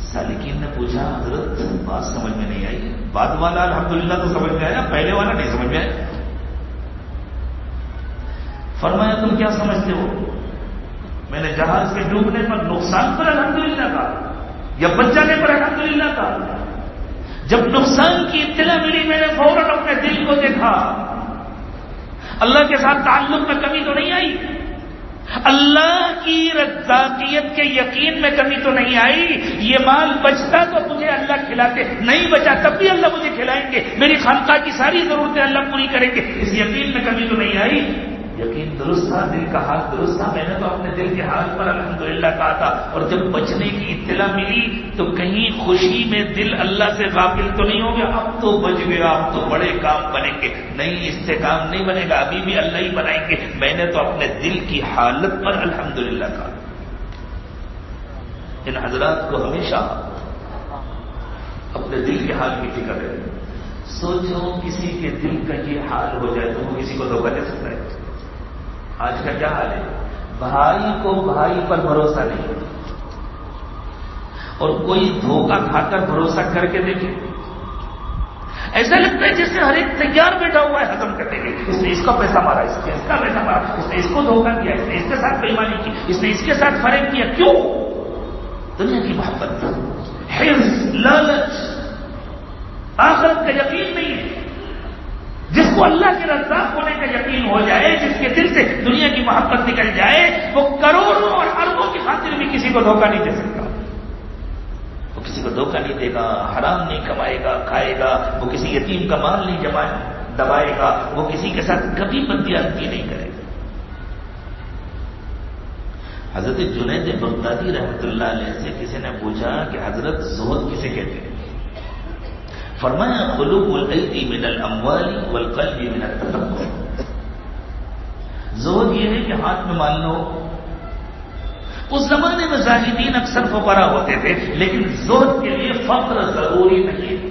سالکین نے پوچھا حضرت بات سمجھ میں نہیں آئی، بعد والا الحمدللہ تو سمجھ میں آیا، پہلے والا نہیں سمجھ میں آیا۔ فرمایا تم کیا سمجھتے ہو، میں نے جہاز کے ڈوبنے پر نقصان پر الحمدللہ کہا یا بچ جانے پر الحمدللہ کہا؟ جب نقصان کی اطلاع ملی میں نے فوراً اپنے دل کو دیکھا، اللہ کے ساتھ تعلق میں کمی تو نہیں آئی، اللہ کی رزاقیت کے یقین میں کمی تو نہیں آئی. یہ مال بچتا تو مجھے اللہ کھلاتے, نہیں بچا تب بھی اللہ مجھے کھلائیں گے, میری خانقاہ کی ساری ضرورتیں اللہ پوری کریں گے, اس یقین میں کمی تو نہیں آئی. یقین درست تھا, دل کا حال درست تھا. میں نے تو اپنے دل کے حال پر الحمدللہ کہا تھا. اور جب بچنے کی اطلاع ملی تو کہیں خوشی میں دل اللہ سے غافل تو نہیں ہو گیا, اب تو بچ گیا, اب تو بڑے کام بنیں گے. نہیں, اس سے کام نہیں بنے گا, ابھی بھی اللہ ہی بنائیں گے. میں نے تو اپنے دل کی حالت پر الحمدللہ کہا. ان حضرات کو ہمیشہ اپنے دل کے حال کی فکر ہے. سوچو کسی کے دل کا یہ حال ہو جائے تو وہ کسی کو دھوکہ دے سکتا ہے. آج کا کیا حال ہے, بھائی کو بھائی پر بھروسہ نہیں, اور کوئی دھوکہ کھا کر بھروسہ کر کے دیکھے, ایسا لگتا ہے جس سے ہر ایک تیار بیٹھا ہوا ہے ہضم کرنے کے لیے. اس نے اس کا پیسہ مارا, اس نے اس کا پیسہ مارا, اس نے اس کو دھوکہ دیا, اس نے اس کے ساتھ بےایمانی کی, اس نے اس کے ساتھ فریب کیا. کیوں؟ دنیا کی محبت, حرص, لالچ, آخرت کا یقین نہیں ہے. جس کو اللہ کے رزاق ہونے کا یقین ہو جائے, جس کے دل سے دنیا کی محبت نکل جائے, وہ کروڑوں اور اربوں کی خاطر بھی کسی کو دھوکہ نہیں دے سکتا. وہ کسی کو دھوکہ نہیں دے گا, حرام نہیں کمائے گا, کھائے گا, وہ کسی یتیم کا مال نہیں دبائے گا, وہ کسی کے ساتھ کبھی بدیانتی نہیں کرے گا. حضرت جنید بغدادی رحمۃ اللہ علیہ سے کسی نے پوچھا کہ حضرت زہد کسے کہتے ہیں؟ فرمایا خلوق الایدی من الاموال والقلب من التفکر. زہد یہ ہے کہ ہاتھ میں مال نہ ہو. اس زمانے میں زاہدین اکثر فقراء ہوتے تھے, لیکن زہد کے لیے فقر ضروری نہیں.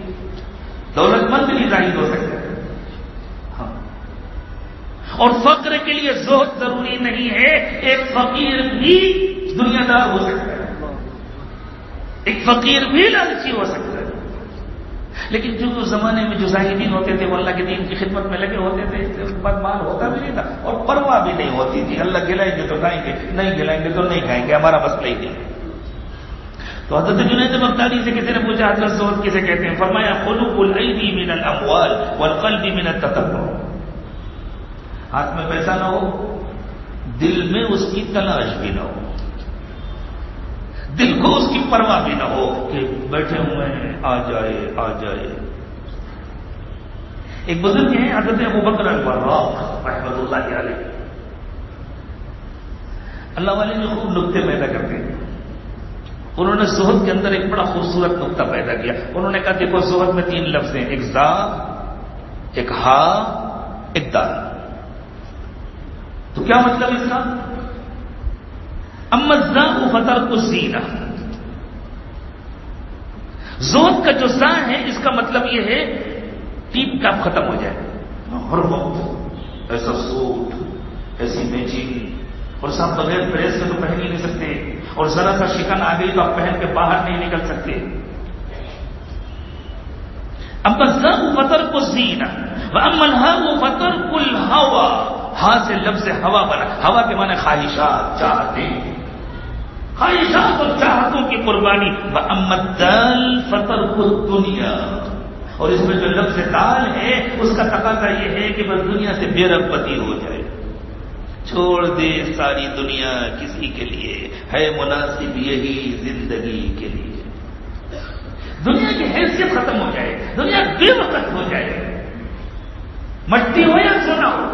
دولت مند بھی زاہد ہو سکتا ہے, ہاں, اور فقر کے لیے زہد ضروری نہیں ہے. ایک فقیر بھی دنیا دار ہو سکتا ہے, ایک فقیر بھی لالچی ہو سکتا ہے. لیکن جو زمانے میں جو زاہدین ہوتے تھے وہ اللہ کے دین کی خدمت میں لگے ہوتے تھے, اس پر مال ہوتا بھی نہیں تھا اور پرواہ بھی نہیں ہوتی تھی. اللہ کھلائیں گے تو کھائیں گے, نہیں کھلائیں گے تو نہیں کھائیں گے, ہمارا مسئلہ ہی نہیں. تو حضرت جنید بغدادی سے کسی نے پوچھا حضرت زہد کسے کہتے ہیں؟ فرمایا خلوق الایدی من الاموال والقلب من التکبر. ہاتھ میں پیسہ نہ ہو, دل میں اس کی تلاش بھی نہ ہو, دل کو اس کی پرواہ بھی نہ ہو کہ بیٹھے ہوئے ہیں, آ جائے آ جائے. ایک بزرگ ہیں حضرت ابوبکر البراق رحمۃ اللہ علیہ, اللہ والے جو خوب نکتے پیدا کرتے ہیں. انہوں نے زہد کے اندر ایک بڑا خوبصورت نکتہ پیدا کیا. انہوں نے کہا دیکھو زہد میں 3 لفظ ہیں, ایک زا, ایک ہا, ایک دال. تو کیا مطلب اس کا؟ اما الزاء فترک الزینہ. زہد کا جو زا ہے اس کا مطلب یہ ہے ٹیپ ٹاپ ختم ہو جائے, ہر وقت ایسا سوٹ, ایسی میچنگ, اور صاحب بغیر پریس سے تو پہن ہی نہیں سکتے, اور ذرا سا شکن آ گئی تو آپ پہن کے باہر نہیں نکل سکتے. اما الزاء فترک الزینہ واما الہاء فترک الہوى. ہاں سے لفظ ہوا بنا, ہوا کے معنی خواہشات, چاہتیں, خواہشات اور چاہتوں کی قربانی. واما الدال فترک الدنیا. اور اس میں جو لفظ دال ہے اس کا تقاضا یہ ہے کہ بس دنیا سے بے رغبتی ہو جائے, چھوڑ دے ساری دنیا کسی کے لیے ہے مناسب یہی زندگی کے لیے. دنیا کی حیثیت ختم ہو جائے, دنیا بے وقت ہو جائے, مٹی ہو یا سونا ہو,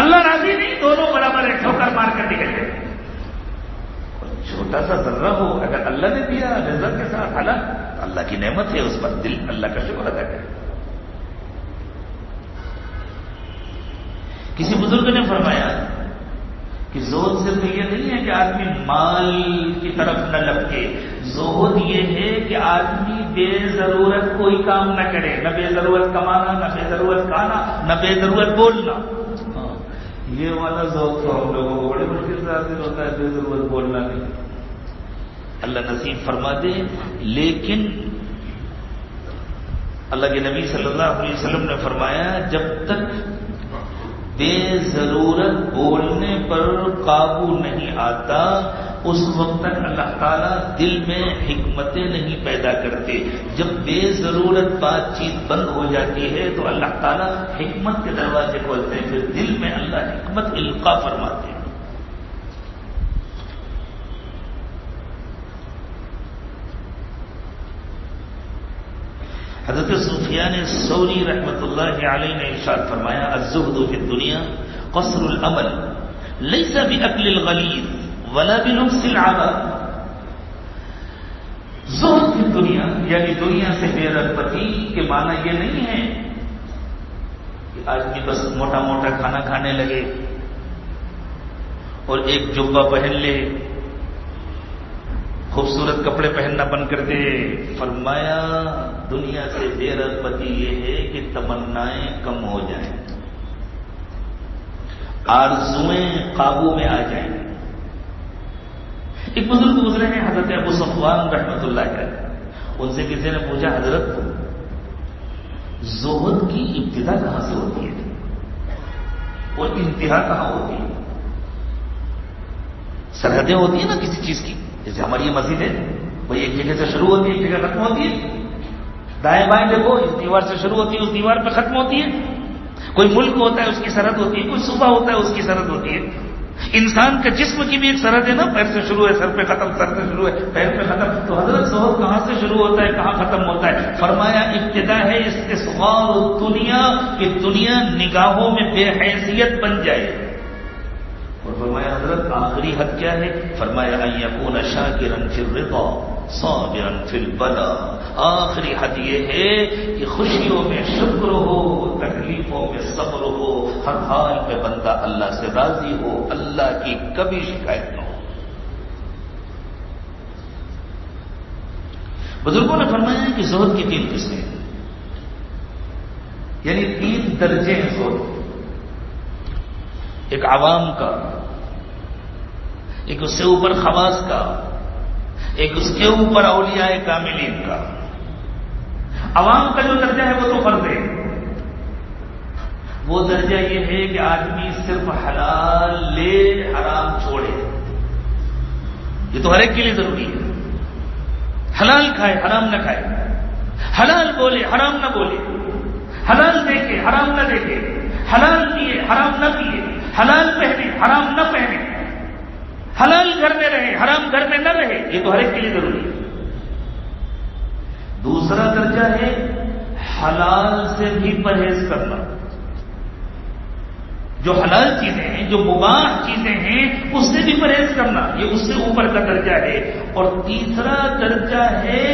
اللہ راضی نہیں, دونوں برابر ہے, ٹھوکر مار کر نکل گئے. چھوٹا سا ذرہ ہو, اگر اللہ نے دیا رزق کے ساتھ, حالانکہ اللہ کی نعمت ہے, اس پر دل اللہ کا شکر ادا کرے. کسی بزرگ نے فرمایا کہ زہد صرف یہ نہیں ہے کہ آدمی مال کی طرف نہ لپکے, زہد یہ ہے کہ آدمی بے ضرورت کوئی کام نہ کرے, نہ بے ضرورت کمانا, نہ بے ضرورت کھانا, نہ بے ضرورت بولنا. یہ والا ذوق تو ہم لوگوں کو بڑے مشکل سے حاصل ہوتا ہے, بے ضرورت بولنا نہیں. اللہ نصیب فرما دے. لیکن اللہ کے نبی صلی اللہ علیہ وسلم نے فرمایا جب تک بے ضرورت بولنے پر قابو نہیں آتا اس وقت تک اللہ تعالیٰ دل میں حکمتیں نہیں پیدا کرتے. جب بے ضرورت بات چیت بند ہو جاتی ہے تو اللہ تعالیٰ حکمت کے دروازے کھولتے ہیں, پھر دل میں اللہ حکمت القا فرماتے ہیں. حضرت سفیان ثوری رحمۃ اللہ علیہ نے ارشاد فرمایا الزہد فی الدنیا قصر الامل لیس باکل الغلیظ ولا بلبس العبا. زہد فی الدنیا یعنی دنیا سے بے رغبتی کے معنی یہ نہیں ہے کہ آدمی بس موٹا موٹا کھانا کھانے لگے اور ایک جبہ پہن لے، خوبصورت کپڑے پہننا بند کر دے. فرمایا دنیا سے بے رغبتی یہ ہے کہ تمنائیں کم ہو جائیں، آرزویں قابو میں آ جائیں. ایک بزرگ گزرے ہیں حضرت ابو صفوان رحمۃ اللہ علیہ، ان سے کسی نے پوچھا حضرت زہد کی ابتدا کہاں سے ہوتی ہے اور انتہا کہاں ہوتی ہے؟ سرحدیں ہوتی ہیں نا کسی چیز کی، جیسے ہماری یہ مسجد ہے وہی ایک جگہ سے شروع ہوتی ہے ایک جگہ ختم ہوتی ہے. دائیں بائیں دیکھو اس دیوار سے شروع ہوتی ہے اس دیوار پہ ختم ہوتی ہے. کوئی ملک ہوتا ہے اس کی سرحد ہوتی ہے، کوئی صوبہ ہوتا ہے اس کی سرحد ہوتی ہے. انسان کے جسم کی بھی ایک سرحد ہے نا، پیر سے شروع ہے سر پہ ختم، سر سے شروع ہے پیر پہ ختم. تو حضرت زہد کہاں سے شروع ہوتا ہے کہاں ختم ہوتا ہے؟ فرمایا ابتدا ہے استصغار الدنیا کہ دنیا نگاہوں میں بے حیثیت بن جائے. اور فرمایا حضرت آخری حد کیا ہے؟ فرمایا ان یکون شاکرا فی الرضا صابرا فی البلاء. آخری حد یہ ہے کہ خوشیوں میں شکر ہو، تکلیفوں میں صبر ہو، ہر حال میں بندہ اللہ سے راضی ہو، اللہ کی کبھی شکایت نہ ہو. بزرگوں نے فرمایا کہ زہد کی 3 قسمیں یعنی 3 درجے ہیں زہد. ایک عوام کا، ایک اس سے اوپر خواص کا، ایک اس کے اوپر اولیاء کاملین کا. عوام کا جو درجہ ہے وہ تو فرض ہے. وہ درجہ یہ ہے کہ آدمی صرف حلال لے حرام چھوڑے. یہ تو ہر ایک کے لیے ضروری ہے. حلال کھائے حرام نہ کھائے، حلال بولے حرام نہ بولے، حلال دیکھے حرام نہ دیکھے، حلال پیے حرام نہ پیے، حلال پہنے حرام نہ پہنے، حلال گھر میں رہے حرام گھر میں نہ رہے. یہ تو ہر ایک کے لیے ضروری ہے. دوسرا درجہ ہے حلال سے بھی پرہیز کرنا. جو حلال چیزیں ہیں، جو مباح چیزیں ہیں، اس سے بھی پرہیز کرنا، یہ اس سے اوپر کا درجہ ہے. اور تیسرا درجہ ہے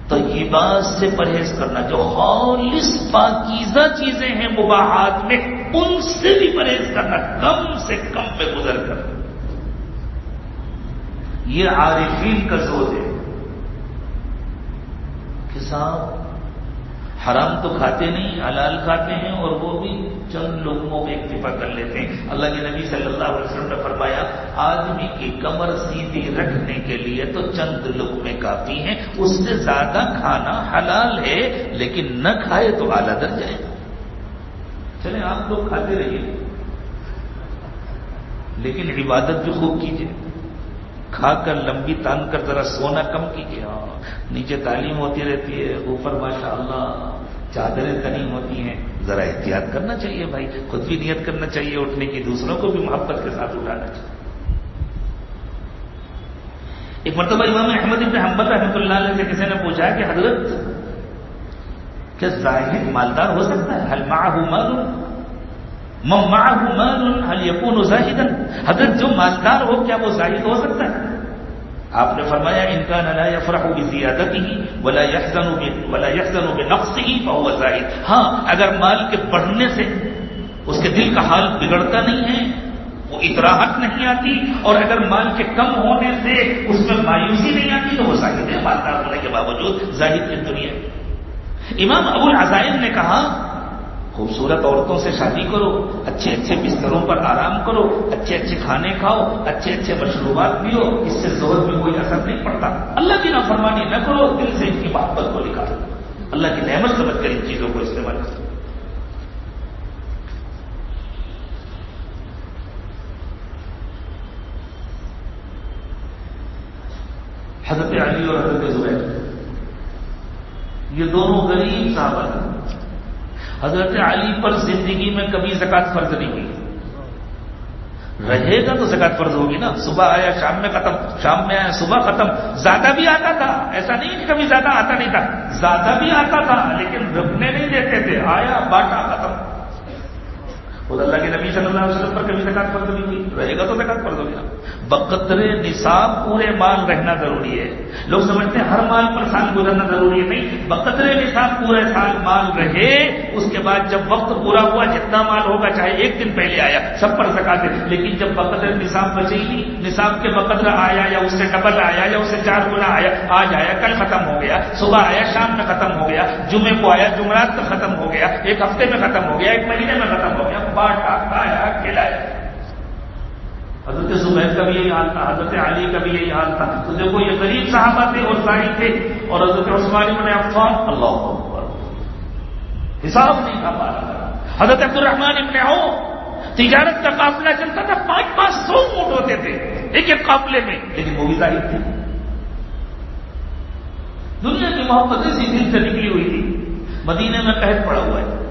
طیبات سے پرہیز کرنا. جو خالص پاکیزہ چیزیں ہیں مباحات میں، ان سے بھی پرہیز کرنا، کم سے کم میں گزر کر. یہ عارفین کا زہد ہے کہ صاحب حرام تو کھاتے نہیں، حلال کھاتے ہیں، اور وہ بھی چند لقموں میں اکتفا کر لیتے ہیں. اللہ کے نبی صلی اللہ علیہ وسلم نے فرمایا آدمی کی کمر سیدھی رکھنے کے لیے تو چند لقمے کافی ہیں. اس سے زیادہ کھانا حلال ہے لیکن نہ کھائے تو اعلیٰ درجہ ہے. چلیں آپ لوگ کھاتے رہیے لیکن عبادت بھی خوب کیجیے. کھا کر لمبی تان کر ذرا سونا کم کیجیے. نیچے تعلیم ہوتی رہتی ہے، اوپر ماشاءاللہ چادریں تنی ہوتی ہیں. ذرا احتیاط کرنا چاہیے بھائی. خود بھی نیت کرنا چاہیے اٹھنے کی، دوسروں کو بھی محبت کے ساتھ اٹھانا چاہیے. ایک مرتبہ امام احمد بن حنبل رحمۃ اللہ علیہ سے کسی نے پوچھا کہ حضرت کیا زاہد مالدار ہو سکتا ہے؟ حل معه مال من معه مال هل يكون زاہدا؟ حضرت جو مالدار ہو کیا وہ زاہد ہو سکتا ہے؟ آپ نے فرمایا ان كان لا يفرح بزيادته ولا يحزن بنقصه فهو زاہد. ہاں اگر مال کے بڑھنے سے اس کے دل کا حال بگڑتا نہیں ہے، وہ اطراحت نہیں آتی، اور اگر مال کے کم ہونے سے اس میں مایوسی نہیں آتی تو وہ زاہد ہے. مالدار ہونے کے باوجود زاہد کی دنیا. امام ابو العزائم نے کہا خوبصورت عورتوں سے شادی کرو، اچھے اچھے بستروں پر آرام کرو، اچھے اچھے کھانے کھاؤ، اچھے اچھے مشروبات پیو، اس سے زہد میں کوئی اثر نہیں پڑتا. اللہ کی نافرمانی نہ کرو، دل سے ان کی محبت کو نکالو. اللہ کی نعمت سمجھ کر ان چیزوں کو استعمال کرو. حضرت علی اور حضرت زبیر یہ دونوں غریب صحابہ ہیں. حضرت علی پر زندگی میں کبھی زکوٰۃ فرض نہیں ہوئی. رہے گا تو زکات فرض ہوگی نا. صبح آیا شام میں ختم، شام میں آیا صبح ختم. زیادہ بھی آتا تھا، ایسا نہیں کہ کبھی زیادہ آتا نہیں تھا، زیادہ بھی آتا تھا لیکن رکنے نہیں دیتے تھے. آیا باٹا ختم. خود اللہ کے نبی صلی اللہ علیہ وسلم پر کبھی زکات فرض نہیں ہوئی، رہے گا تو زکات فرض ہوگی نا. بقدر نصاب پورے مال رہنا ضروری ہے. لوگ سمجھتے ہیں ہر مال پر سال گزرنا ضروری ہے، نہیں. بقدر نصاب پورے سال مال رہے، اس کے بعد جب وقت پورا ہوا جتنا مال ہوگا چاہے ایک دن پہلے آیا سب پر زکات ہے. لیکن جب بقدر نصاب بچے ہی نہیں، نصاب کے بقدر آیا یا اس سے ڈبل آیا یا اس سے 4 گنا آیا، آج آیا کل ختم ہو گیا، صبح آیا شام میں ختم ہو گیا، جمعے کو آیا جمعرات تک ختم ہو گیا، ایک ہفتے میں ختم ہو گیا، ایک مہینے میں ختم ہو گیا، باٹا کھایا کھلایا. حضرت زبیر کا بھی یہی حال تھا، حضرت علی کا بھی یہی حال تھا. تو دیکھو یہ غریب صحابہ تھے اور ظاہر تھے، اور حضرت عثمان بن عفان اللہ اکبر حساب نہیں تھا پارا. حضرت عبد الرحمن بن عوف تجارت کا قافلہ چلتا تھا، 500 اونٹ ہوتے تھے ایک ایک قافلے میں، لیکن وہ بھی ظاہر تھے. دنیا کی محبت اسی دل سے نکلی ہوئی تھی. مدینے میں قحط پڑا ہوا ہے،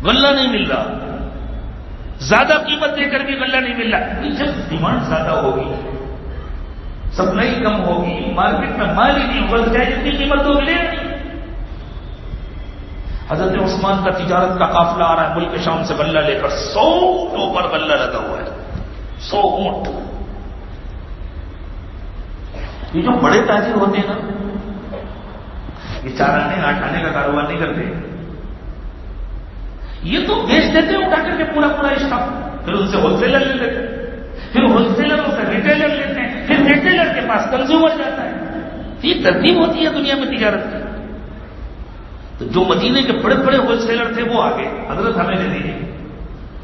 غلہ نہیں مل رہا، زیادہ قیمت دے کر بھی غلہ نہیں مل رہا. جب ڈیمانڈ زیادہ ہوگی، سپلائی کم ہوگی، مارکیٹ میں مال ہی نہیں بڑھ جائے جتنی قیمت تو ملے نہیں. حضرت عثمان کا تجارت کا قافلہ آ رہا ہے ملک شام سے غلہ لے کر، 100 اونٹوں پر غلہ لگا ہوا ہے، 100 اونٹ. یہ جو بڑے تاجر ہوتے ہیں نا، یہ 4 آنے 8 آنے کا کاروبار نہیں کرتے. یہ تو بیچ دیتے اٹھا کر کے پورا اسٹاک، پھر ان سے ہول سیلر لے لیتے ہیں، پھر ہول سیلروں سے ریٹیلر لیتے ہیں، پھر ریٹیلر کے پاس کنزیومر جاتا ہے. یہ ترتیب ہوتی ہے دنیا میں تجارت کی. تو جو مدینے کے بڑے بڑے ہول سیلر تھے وہ آگے، حضرت ہمیں دے دیجیے.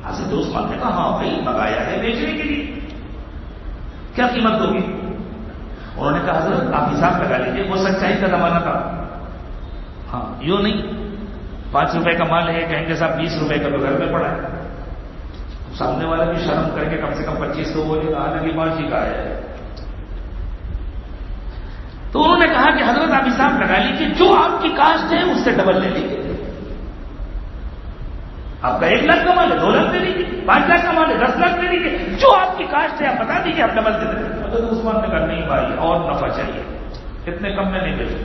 حضرت عثمان نے کہا ہاں بھائی منگایا ہے بیچنے کے لیے، کیا قیمت ہوگی؟ انہوں نے کہا حضرت آپ حساب لگا لیجیے، وہ سچائی کا زمانہ تھا. ہاں یوں نہیں 5 روپے کا مال ہے، کہیں گے صاحب 20 روپے کا تو گھر میں پڑا ہے. سامنے والا بھی شرم کر کے کم سے کم 2500 بولے گا، آنے کی مال کا ہے. تو انہوں نے کہا کہ حضرت آپ حساب لگا لیجیے، جو آپ کی کاشت ہے اس سے ڈبل لے لیجیے. آپ کا 1 لاکھ کا مال ہے 2 لاکھ دے لیجیے، 5 لاکھ کا مال ہے 10 لاکھ دے لیجیے، جو آپ کی کاشت ہے آپ بتا دیجیے، آپ ڈبل دے دیں. حضرت عثمان نے کہا نہیں بھائی اور نفع چاہیے، اتنے کم میں نہیں بیچوں.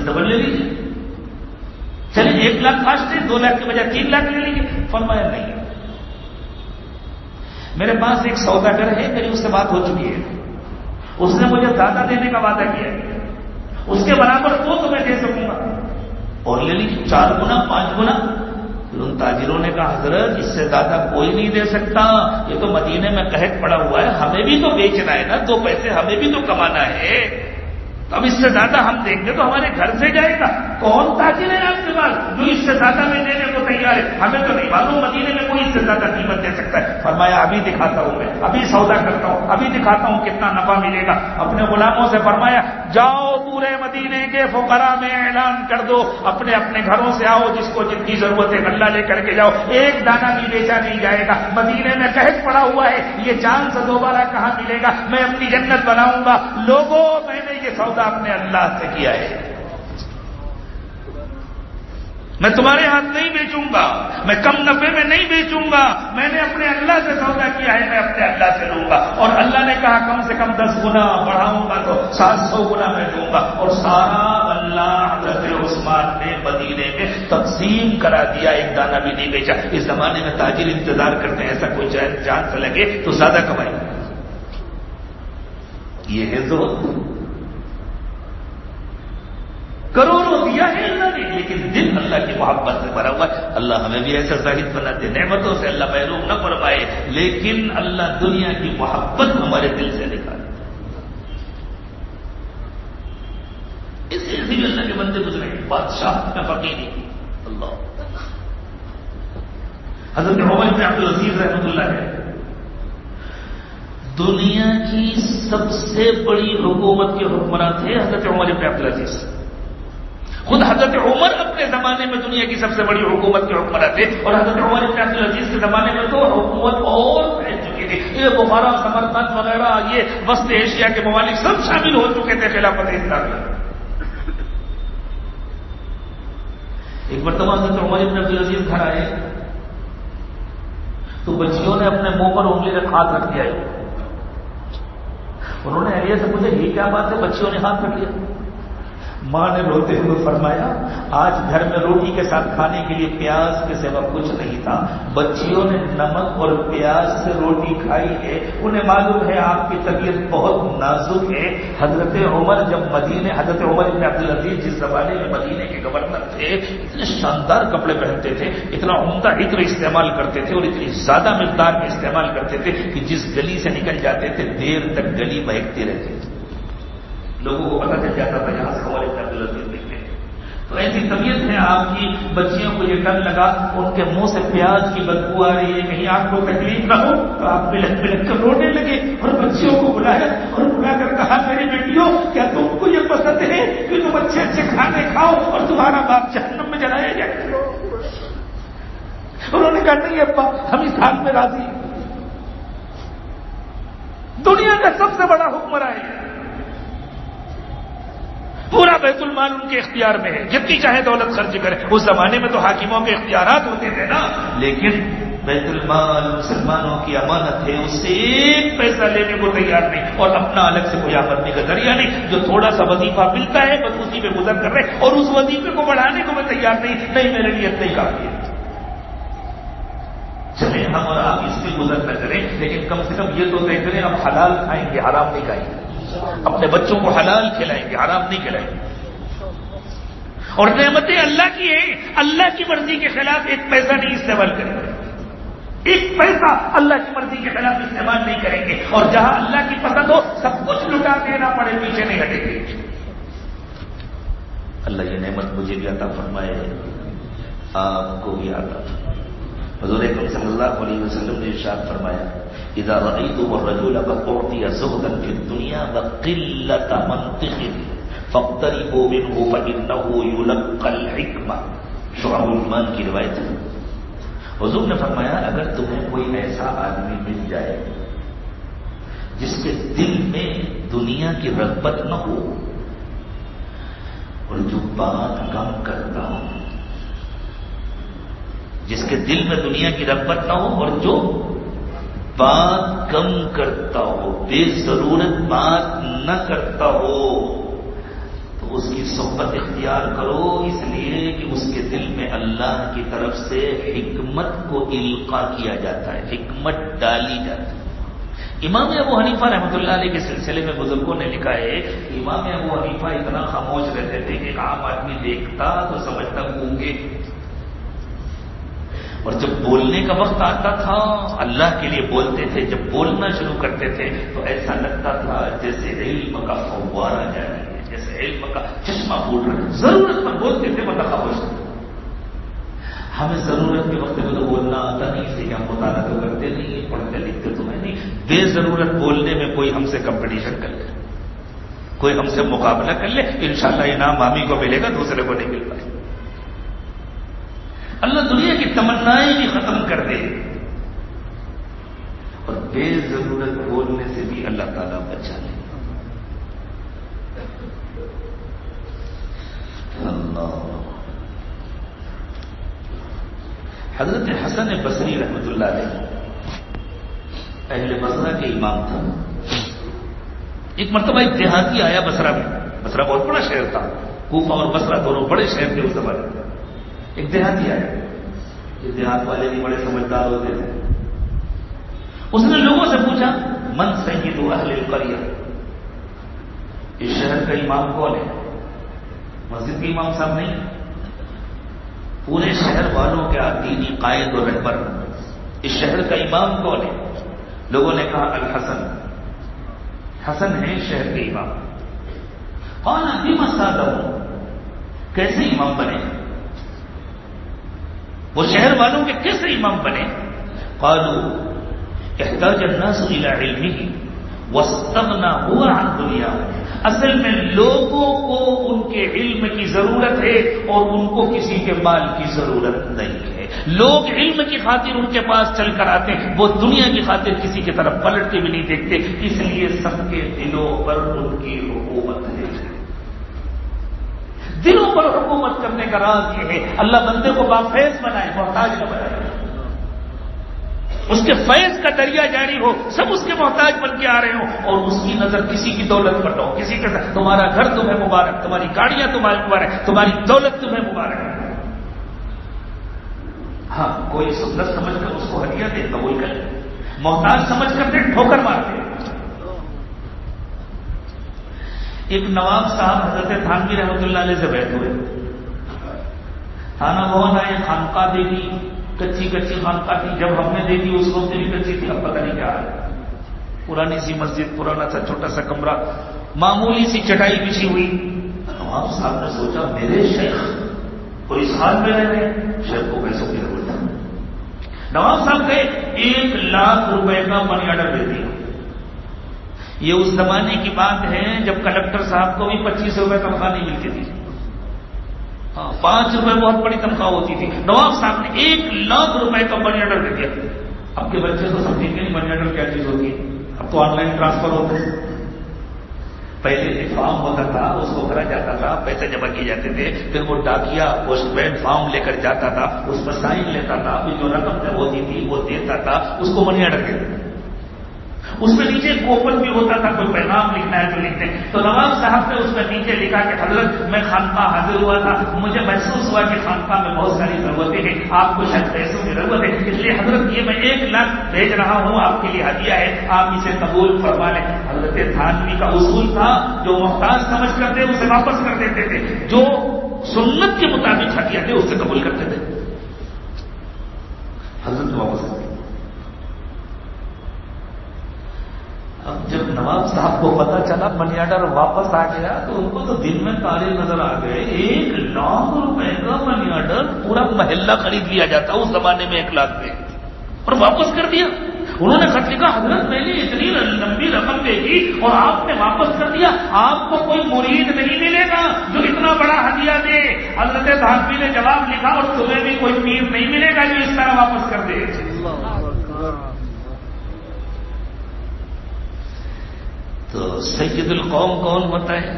ڈبل لے لیجیے. چلیے 1 لاکھ کاشت ہے، 2 لاکھ کے بجائے 3 لاکھ لے لیجیے. فرمایا نہیں، میرے پاس ایک سوداگر ہے، میری اس سے بات ہو چکی ہے، اس نے مجھے زیادہ دینے کا وعدہ کیا ہے، اس کے برابر تو میں دے سکوں گا، اور لے لیجیے 4 گنا 5 گنا. پھر ان تاجروں نے کہا حضرت اس سے زیادہ کوئی نہیں دے سکتا، یہ تو مدینے میں قحط پڑا ہوا ہے، ہمیں بھی تو بیچنا ہے نا، 2 پیسے ہمیں بھی تو کمانا ہے. اب اس سے زیادہ ہم دیں گے تو ہمارے گھر سے جائے گا. کون تاجر ہے آپ کے پاس جو اس سے زیادہ میں دینے کو تیار ہے؟ ہمیں تو نہیں معلوم مدینے میں کوئی اس سے زیادہ قیمت دے سکتا ہے. فرمایا ابھی دکھاتا ہوں، میں ابھی سودا کرتا ہوں، ابھی دکھاتا ہوں کتنا نفع ملے گا. اپنے غلاموں سے فرمایا جاؤ پورے مدینے کے فقراء میں اعلان کر دو، اپنے اپنے گھروں سے آؤ، جس کو جتنی ضرورت ہے غلہ لے کر کے جاؤ، 1 دانہ بھی بیچا نہیں جائے گا. مدینے میں قحط پڑا ہوا ہے، یہ جان سے دوبارہ کہاں ملے گا؟ میں اپنی جنت بناؤں گا. لوگوں میں نے یہ سودا اپنے اللہ سے کیا ہے، میں تمہارے ہاتھ نہیں بیچوں گا، میں کم نفے میں نہیں بیچوں گا، میں نے اپنے اللہ سے سودا کیا ہے، میں اپنے اللہ سے لوں گا. اور اللہ نے کہا کم سے کم 10 گنا بڑھاؤں گا تو 700 گنا میں دوں گا. اور سارا اللہ حضرت عثمان نے مدینے میں تقسیم کرا دیا، 1 دانہ بھی نہیں بیچا. اس زمانے میں تاجر انتظار کرتے ہیں ایسا کوئی جان سے لگے تو زیادہ کمائے. یہ ہے زہد. کروڑوں دیا ہے اللہ نے، لیکن دل اللہ کی محبت سے بھرا ہوا ہے. اللہ ہمیں بھی ایسا زاہد بنا دے، نعمتوں سے اللہ محروم نہ فرمائے، لیکن اللہ دنیا کی محبت ہمارے دل سے نکالے. اس سے بھی اللہ کے بندے گزرے، بادشاہ میں فقیری اللہ. حضرت عمر بن عبد العزیز رحمۃ اللہ ہے، دنیا کی سب سے بڑی حکومت کے حکمراں تھے حضرت عمر بن عبد العزیز. خود حضرت عمر اپنے زمانے میں دنیا کی سب سے بڑی حکومت کے حکمراں تھے، اور حضرت عمر بن عبد العزیز کے زمانے میں تو حکومت اور پھیل چکی تھی. یہ بخارا، سمرقند وغیرہ، یہ وسط ایشیا کے ممالک سب شامل ہو چکے تھے خلافت اسلامیہ. ایک مرتبہ حضرت عمر بن عبد العزیز گھر آئے تو بچیوں نے اپنے منہ پر انگلی رکھ ہاتھ رکھ دیا. انہوں نے اہلیہ سے پوچھا یہ کیا بات ہے بچیوں نے ہاتھ رکھ لیا؟ ماں نے روتے ہوئے فرمایا آج گھر میں روٹی کے ساتھ کھانے کے لیے پیاز کے سوا کچھ نہیں تھا، بچیوں نے نمک اور پیاز سے روٹی کھائی ہے، انہیں معلوم ہے آپ کی طبیعت بہت نازک ہے. حضرت عمر جب مدینے، حضرت عمر بن عبدالعزیز جس زمانے میں مدینے کے گورنر تھے، اتنے شاندار کپڑے پہنتے تھے، اتنا عمدہ عطر استعمال کرتے تھے اور اتنی زیادہ مقدار میں استعمال کرتے تھے کہ جس گلی سے نکل جاتے تھے دیر تک گلی مہکتی رہتی تھی، لوگوں کو پتہ چل جاتا تھا یہاں سے عمر بن عبدالعزیز نکلے. تو ایسی طبیعت ہے آپ کی. بچیوں کو یہ ڈر لگا ان کے منہ سے پیاز کی بدبو آ رہی ہے، کہیں آپ کو تکلیف نہ ہو، تو آپ بلک بلک کر رونے لگے اور بچیوں کو بلایا اور بلا کر کہا میری بیٹیوں کیا تم کو یہ پسند ہے کہ تم اچھے اچھے کھانے کھاؤ اور تمہارا باپ جہنم میں جلایا جائے؟ انہوں نے کہا نہیں ابا ہم اس حال میں راضی ہیں. دنیا کا سب سے بڑا حکمراں ہے، پورا بیت المال ان کے اختیار میں ہے، جتنی چاہے دولت خرچ کرے. اس زمانے میں تو حاکموں کے اختیارات ہوتے تھے نا، لیکن بیت المال مسلمانوں کی امانت ہے، اس سے ایک پیسہ لینے کو تیار نہیں اور اپنا الگ سے کوئی آمدنی کا ذریعہ نہیں. جو تھوڑا سا وظیفہ ملتا ہے بس اسی پہ گزر کر رہے اور اس وظیفے کو بڑھانے کو میں تیار نہیں میرے لیے نہیں کافی ہے. چلے ہم اور آپ اس سے گزر نہ کریں لیکن کم سے کم یہ تو طے کریں ہم حلال کھائیں گے حرام نہیں کھائیں گے، اپنے بچوں کو حلال کھلائیں گے حرام نہیں کھلائیں گے. اور نعمتیں اللہ کی ہیں، اللہ کی مرضی کے خلاف ایک پیسہ نہیں استعمال کریں گے، ایک پیسہ اللہ کی مرضی کے خلاف استعمال نہیں کریں گے. اور جہاں اللہ کی پسند ہو سب کچھ لٹا دینا پڑے پیچھے نہیں ہٹیں گے. اللہ یہ نعمت مجھے بھی عطا فرمائے، آپ کو بھی عطا فرمائے. حضور اکرم صلی اللہ علیہ وسلم نے ارشاد فرمایا اذا رأيتم الرجل قد اعطي زهدا في الدنيا وقلة منطق فاقتربوا منه فإنه يلقى الحكمة. شعب الایمان کی روایت ہے. حضور نے فرمایا اگر تمہیں کوئی ایسا آدمی مل جائے جس کے دل میں دنیا کی رغبت نہ ہو اور جو بات کم کرتا ہو، جس کے دل میں دنیا کی رغبت نہ ہو اور جو بات کم کرتا ہو، بے ضرورت بات نہ کرتا ہو، تو اس کی صحبت اختیار کرو، اس لیے کہ اس کے دل میں اللہ کی طرف سے حکمت کو القا کیا جاتا ہے، حکمت ڈالی جاتی ہے. امام ابو حنیفہ رحمۃ اللہ علیہ کے سلسلے میں بزرگوں نے لکھا ہے کہ امام ابو حنیفہ اتنا خاموش رہتے تھے کہ ایک عام آدمی دیکھتا تو سمجھتا گونگے، اور جب بولنے کا وقت آتا تھا اللہ کے لیے بولتے تھے، جب بولنا شروع کرتے تھے تو ایسا لگتا تھا جیسے علم کا فوارہ جاری ہے، جیسے علم کا چشمہ پھوٹ رہا ہے. ضرورت پر بولتے تھے مطلب خاموش. ہمیں ضرورت کے وقت میں تو بولنا آتا نہیں، اس لیے ہم مطالعہ تو کرتے نہیں، پڑھتے لکھتے تو ہے نہیں. بے ضرورت بولنے میں کوئی ہم سے کمپٹیشن کر لے، کوئی ہم سے مقابلہ کر لے، انشاءاللہ انعام ہم ہی کو ملے گا، دوسرے کو نہیں مل پائے. اللہ دنیا کی تمنائیں بھی ختم کر دے اور بے ضرورت بولنے سے بھی اللہ تعالیٰ بچا لے. اللہ. حضرت حسن بصری رحمۃ اللہ علیہ اہل بصرہ کے امام تھا. ایک مرتبہ ایک دیہاتی آیا بصرہ میں، بصرہ بہت بڑا شہر تھا، کوفہ اور بصرہ دونوں بڑے شہر تھے اس زمانے میں. ایک دیہاتی آیا، یہ دیہات والے بھی بڑے سمجھدار ہوتے تھے. اس نے لوگوں سے پوچھا من سید اہل القریہ، اس شہر کا امام کون ہے؟ مسجد کے امام صاحب نہیں، پورے شہر والوں کے دینی قائد و رہبر، اس شہر کا امام کون ہے؟ لوگوں نے کہا الحسن، حسن ہے شہر کے امام. قال بما سادہ، کیسے امام بنے؟ وہ شہر والوں کے کیسے امام بنے؟ قالوا احتاج الناس الى علمه واستغنى هو عن دنياه. اصل میں لوگوں کو ان کے علم کی ضرورت ہے اور ان کو کسی کے مال کی ضرورت نہیں ہے. لوگ علم کی خاطر ان کے پاس چل کر آتے ہیں، وہ دنیا کی خاطر کسی کی طرف پلٹ کے بھی نہیں دیکھتے. اس لیے سب کے دلوں پر ان کی حکومت ہے. دلوں پر حکومت کرنے کا راز یہ ہے اللہ بندے کو بافیض بنائے، محتاج نہ بنائے. اس کے فیض کا دریا جاری ہو، سب اس کے محتاج بن کے آ رہے ہوں، اور اس کی نظر کسی کی دولت پر نہ ہو، کسی کے ساتھ تمہارا گھر تمہیں مبارک، تمہاری گاڑیاں تمہیں مبارک، تمہاری دولت تمہیں مبارک. ہاں کوئی سنت سمجھ کر اس کو ہدیہ دے قبول کر، محتاج سمجھ کر دے ٹھوکر مار دے. ایک نواب صاحب حضرت تھانوی رحمۃ اللہ علیہ سے بیٹھ ہوئے، تھانہ بھون آئے، خانقاہ دیکھی، کچی خانقاہ تھی، جب ہم نے دیکھی اس وقت بھی کچی تھی، اب پتہ نہیں کیا ہے. پرانی سی مسجد، پرانا سا چھوٹا سا کمرہ، معمولی سی چٹائی بچھی ہوئی. نواب صاحب نے سوچا میرے شیخ کوئی اس حال میں رہ رہے ہیں، شیخ کو پیسوں کی ضرورت ہے. نواب صاحب کہے 1,00,000 روپے کا منی آرڈر دے دیا. یہ اس زمانے کی بات ہے جب کلکٹر صاحب کو بھی 25 روپے تنخواہ نہیں ملتی تھی. 5 روپے بہت بڑی تنخواہ ہوتی تھی. نواب صاحب نے 1,00,000 روپے کا منی آرڈر دے دیا. اب کے بچے تو سمجھیں گے نہیں منی آرڈر کیا چیز ہوتی ہے، اب تو آن لائن ٹرانسفر ہوتا ہے. پہلے ایک فارم ہوتا تھا، اس کو بھرا جاتا تھا، پیسے جمع کیے جاتے تھے، پھر وہ ڈاکیا پوسٹ مین فارم لے کر جاتا تھا، اس پر سائن لیتا تھا، پھر جو رقم ہوتی تھی وہ دیتا تھا، اس کو منی آرڈر کہتے تھے. اس میں نیچے کوپن بھی ہوتا تھا، کوئی پیغام لکھنا ہے تو لکھتے. تو نواب صاحب نے اس میں نیچے لکھا کہ حضرت میں خانقاہ حاضر ہوا تھا، مجھے محسوس ہوا کہ خانقاہ میں بہت ساری ضرورتیں ہیں، آپ کو شاید پیسوں کی ضرورت ہے، اس لیے حضرت یہ میں 1,00,000 بھیج رہا ہوں، آپ کے لیے ہدیہ ہے، آپ اسے قبول فرما لیں. حضرت تھانوی کا اصول تھا جو محتاج سمجھ کرتے اسے واپس کر دیتے تھے، جو سنت کے مطابق ہدیہ تھے اسے قبول کرتے تھے. حضرت واپس کرتے. اب جب نواب صاحب کو پتا چلا منی آرڈر واپس آ گیا تو ان کو تو دن میں تارے نظر آ گئے. 1,00,000 روپے کا منی آرڈر پورا محلہ خرید لیا جاتا اس زمانے میں 1,00,000 میں، اور واپس کر دیا. انہوں نے خط لکھا حضرت میں نے اتنی لمبی رقم دے دی اور آپ نے واپس کر دیا، آپ کو کوئی مرید نہیں ملے گا جو اتنا بڑا ہدیہ دے. حضرت تھانوی نے جواب لکھا اور تمہیں بھی کوئی پیر نہیں ملے گا جو اس طرح واپس کر دے. تو سید القوم کون ہوتا ہے؟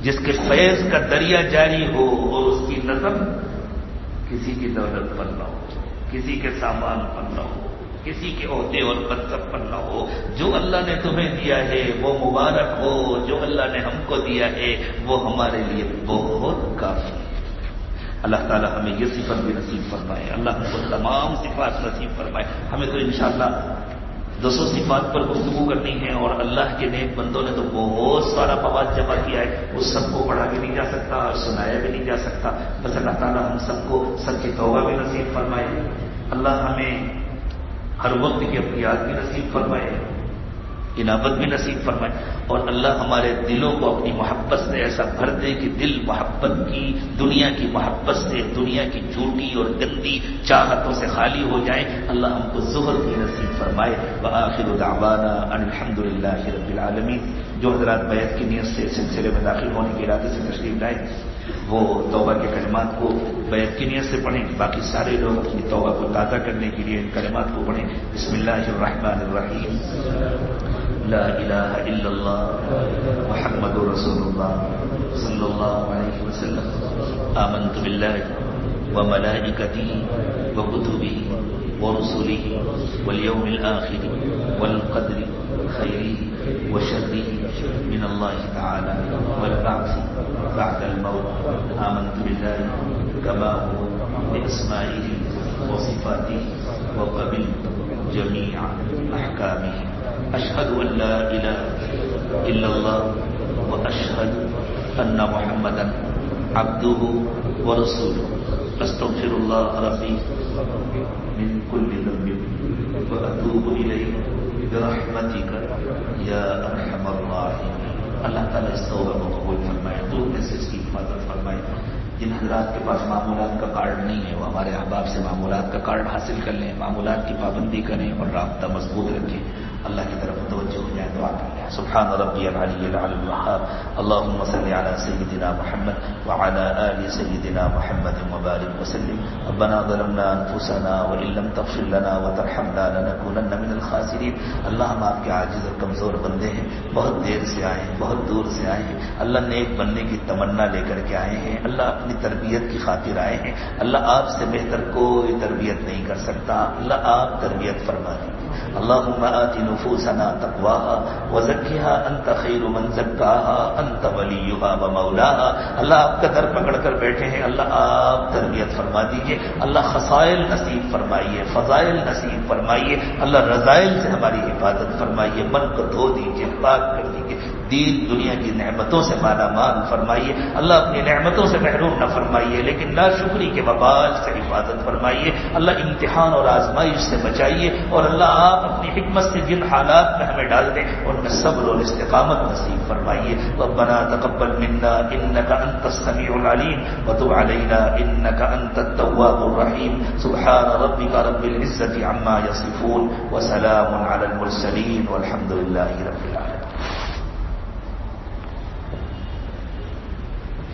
جس کے فیض کا دریا جاری ہو اور اس کی نظر کسی کی دولت پر نہ ہو، کسی کے سامان پر نہ ہو، کسی کے عہدے اور منصب پر نہ ہو. جو اللہ نے تمہیں دیا ہے وہ مبارک ہو، جو اللہ نے ہم کو دیا ہے وہ ہمارے لیے بہت کافی ہے. اللہ تعالی ہمیں یہ صفت بھی نصیب فرمائے، اللہ ہم کو تمام صفات نصیب فرمائے. ہمیں تو انشاءاللہ 200 صفات پر گفتگو کرنی ہے، اور اللہ کے نیک بندوں نے تو بہت سارا مواد جمع کیا ہے، اس سب کو پڑھا بھی نہیں جا سکتا اور سنایا بھی نہیں جا سکتا. بس اللہ تعالیٰ ہم سب کو سب کی توبہ بھی نصیب فرمائے. اللہ ہمیں ہر وقت کی اپنی یاد بھی نصیب فرمائے، انابت بھی نصیب فرمائے، اور اللہ ہمارے دلوں کو اپنی محبت سے ایسا بھر دے کہ دل محبت کی، دنیا کی محبت سے، دنیا کی جھوٹی اور گندی چاہتوں سے خالی ہو جائیں. اللہ ہم کو زہد بھی نصیب فرمائے. وآخر دعوانا ان الحمد للہ رب العالمین. جو حضرات بیعت کی نیت سے سلسلے میں داخل ہونے کے ارادے سے تشریف لائے وہ توبہ کے کلمات کو بیعت کی نیت سے پڑھیں. باقی سارے لوگ اپنی توبہ کو تازہ کرنے کے لیے ان کلمات کو پڑھیں. بسم اللہ الرحمن الرحیم. لا الہ الا اللہ محمد رسول اللہ صلی اللہ علیہ وسلم. آمنت باللہ وملائکتہ وکتبہ ورسلہ والیوم الآخر والقدر خیرہ وشرہ من اللہ تعالی والبعث بعد الموت. آمنت باللہ كما هو بأسمائه وصفاته وقبلت جميع أحكامه. أشهد أن لا إله إلا الله وأشهد أن محمدا عبده ورسوله. أستغفر الله ربي من كل ذنب وأتوب إليه برحمتك يا أرحم الراحمين. اللہ تعالیٰ اس توبہ کو قبول فرمائے، دور میں سے اس کی حفاظت فرمائے. جن حضرات کے پاس معمولات کا کارڈ نہیں ہے وہ ہمارے احباب سے معمولات کا کارڈ حاصل کر لیں، معمولات کی پابندی کریں اور رابطہ مضبوط رکھیں. اللہ کی طرف متوجہ ہو جائیں، دعا کریں. سبحان ربی العلی الاعلی الوہاب. اللهم صل على سيدنا محمد وعلى آل سيدنا محمد وبارك وسلم. ربنا ظلمنا انفسنا وان لم تغفر لنا وترحمنا لنكونن من الخاسرين. اللہ ہم آپ کے عاجز اور کمزور بندے ہیں، بہت دیر سے آئے ہیں، بہت دور سے آئے ہیں. اللہ نیک بننے کی تمنا لے کر کے آئے ہیں. اللہ اپنے اپنی تربیت کی خاطر آئے ہیں. اللہ آپ سے بہتر کوئی تربیت نہیں کر سکتا. اللہ آپ تربیت فرما دیجیے. اللهم آت نفوسنا تقواها وزکها انت خیر من زکاها انت ولیها ومولاها. اللہ آپ کا در پکڑ کر بیٹھے ہیں. اللہ آپ تربیت فرما دیجیے. اللہ خصائل نصیب فرمائیے, فضائل نصیب فرمائیے. اللہ رذائل سے ہماری حفاظت فرمائیے. من کو دھو دیجیے, پاک کر دیجیے. دین دنیا کی نعمتوں سے مالا مال فرمائیے. اللہ اپنی نعمتوں سے محروم نہ فرمائیے, لیکن ناشکری کے وبال سے حفاظت فرمائیے. اللہ امتحان اور آزمائش سے بچائیے. اور اللہ آپ اپنی حکمت سے جن حالات میں ہمیں ڈال دیں ان میں صبر اور استقامت نصیب فرمائیے. ربنا تقبل منا انك انت السميع العليم وتب علينا انك انت التواب الرحيم. سبحان ربك رب العزة عما يصفون وسلام على المرسلين والحمد لله رب العالمين.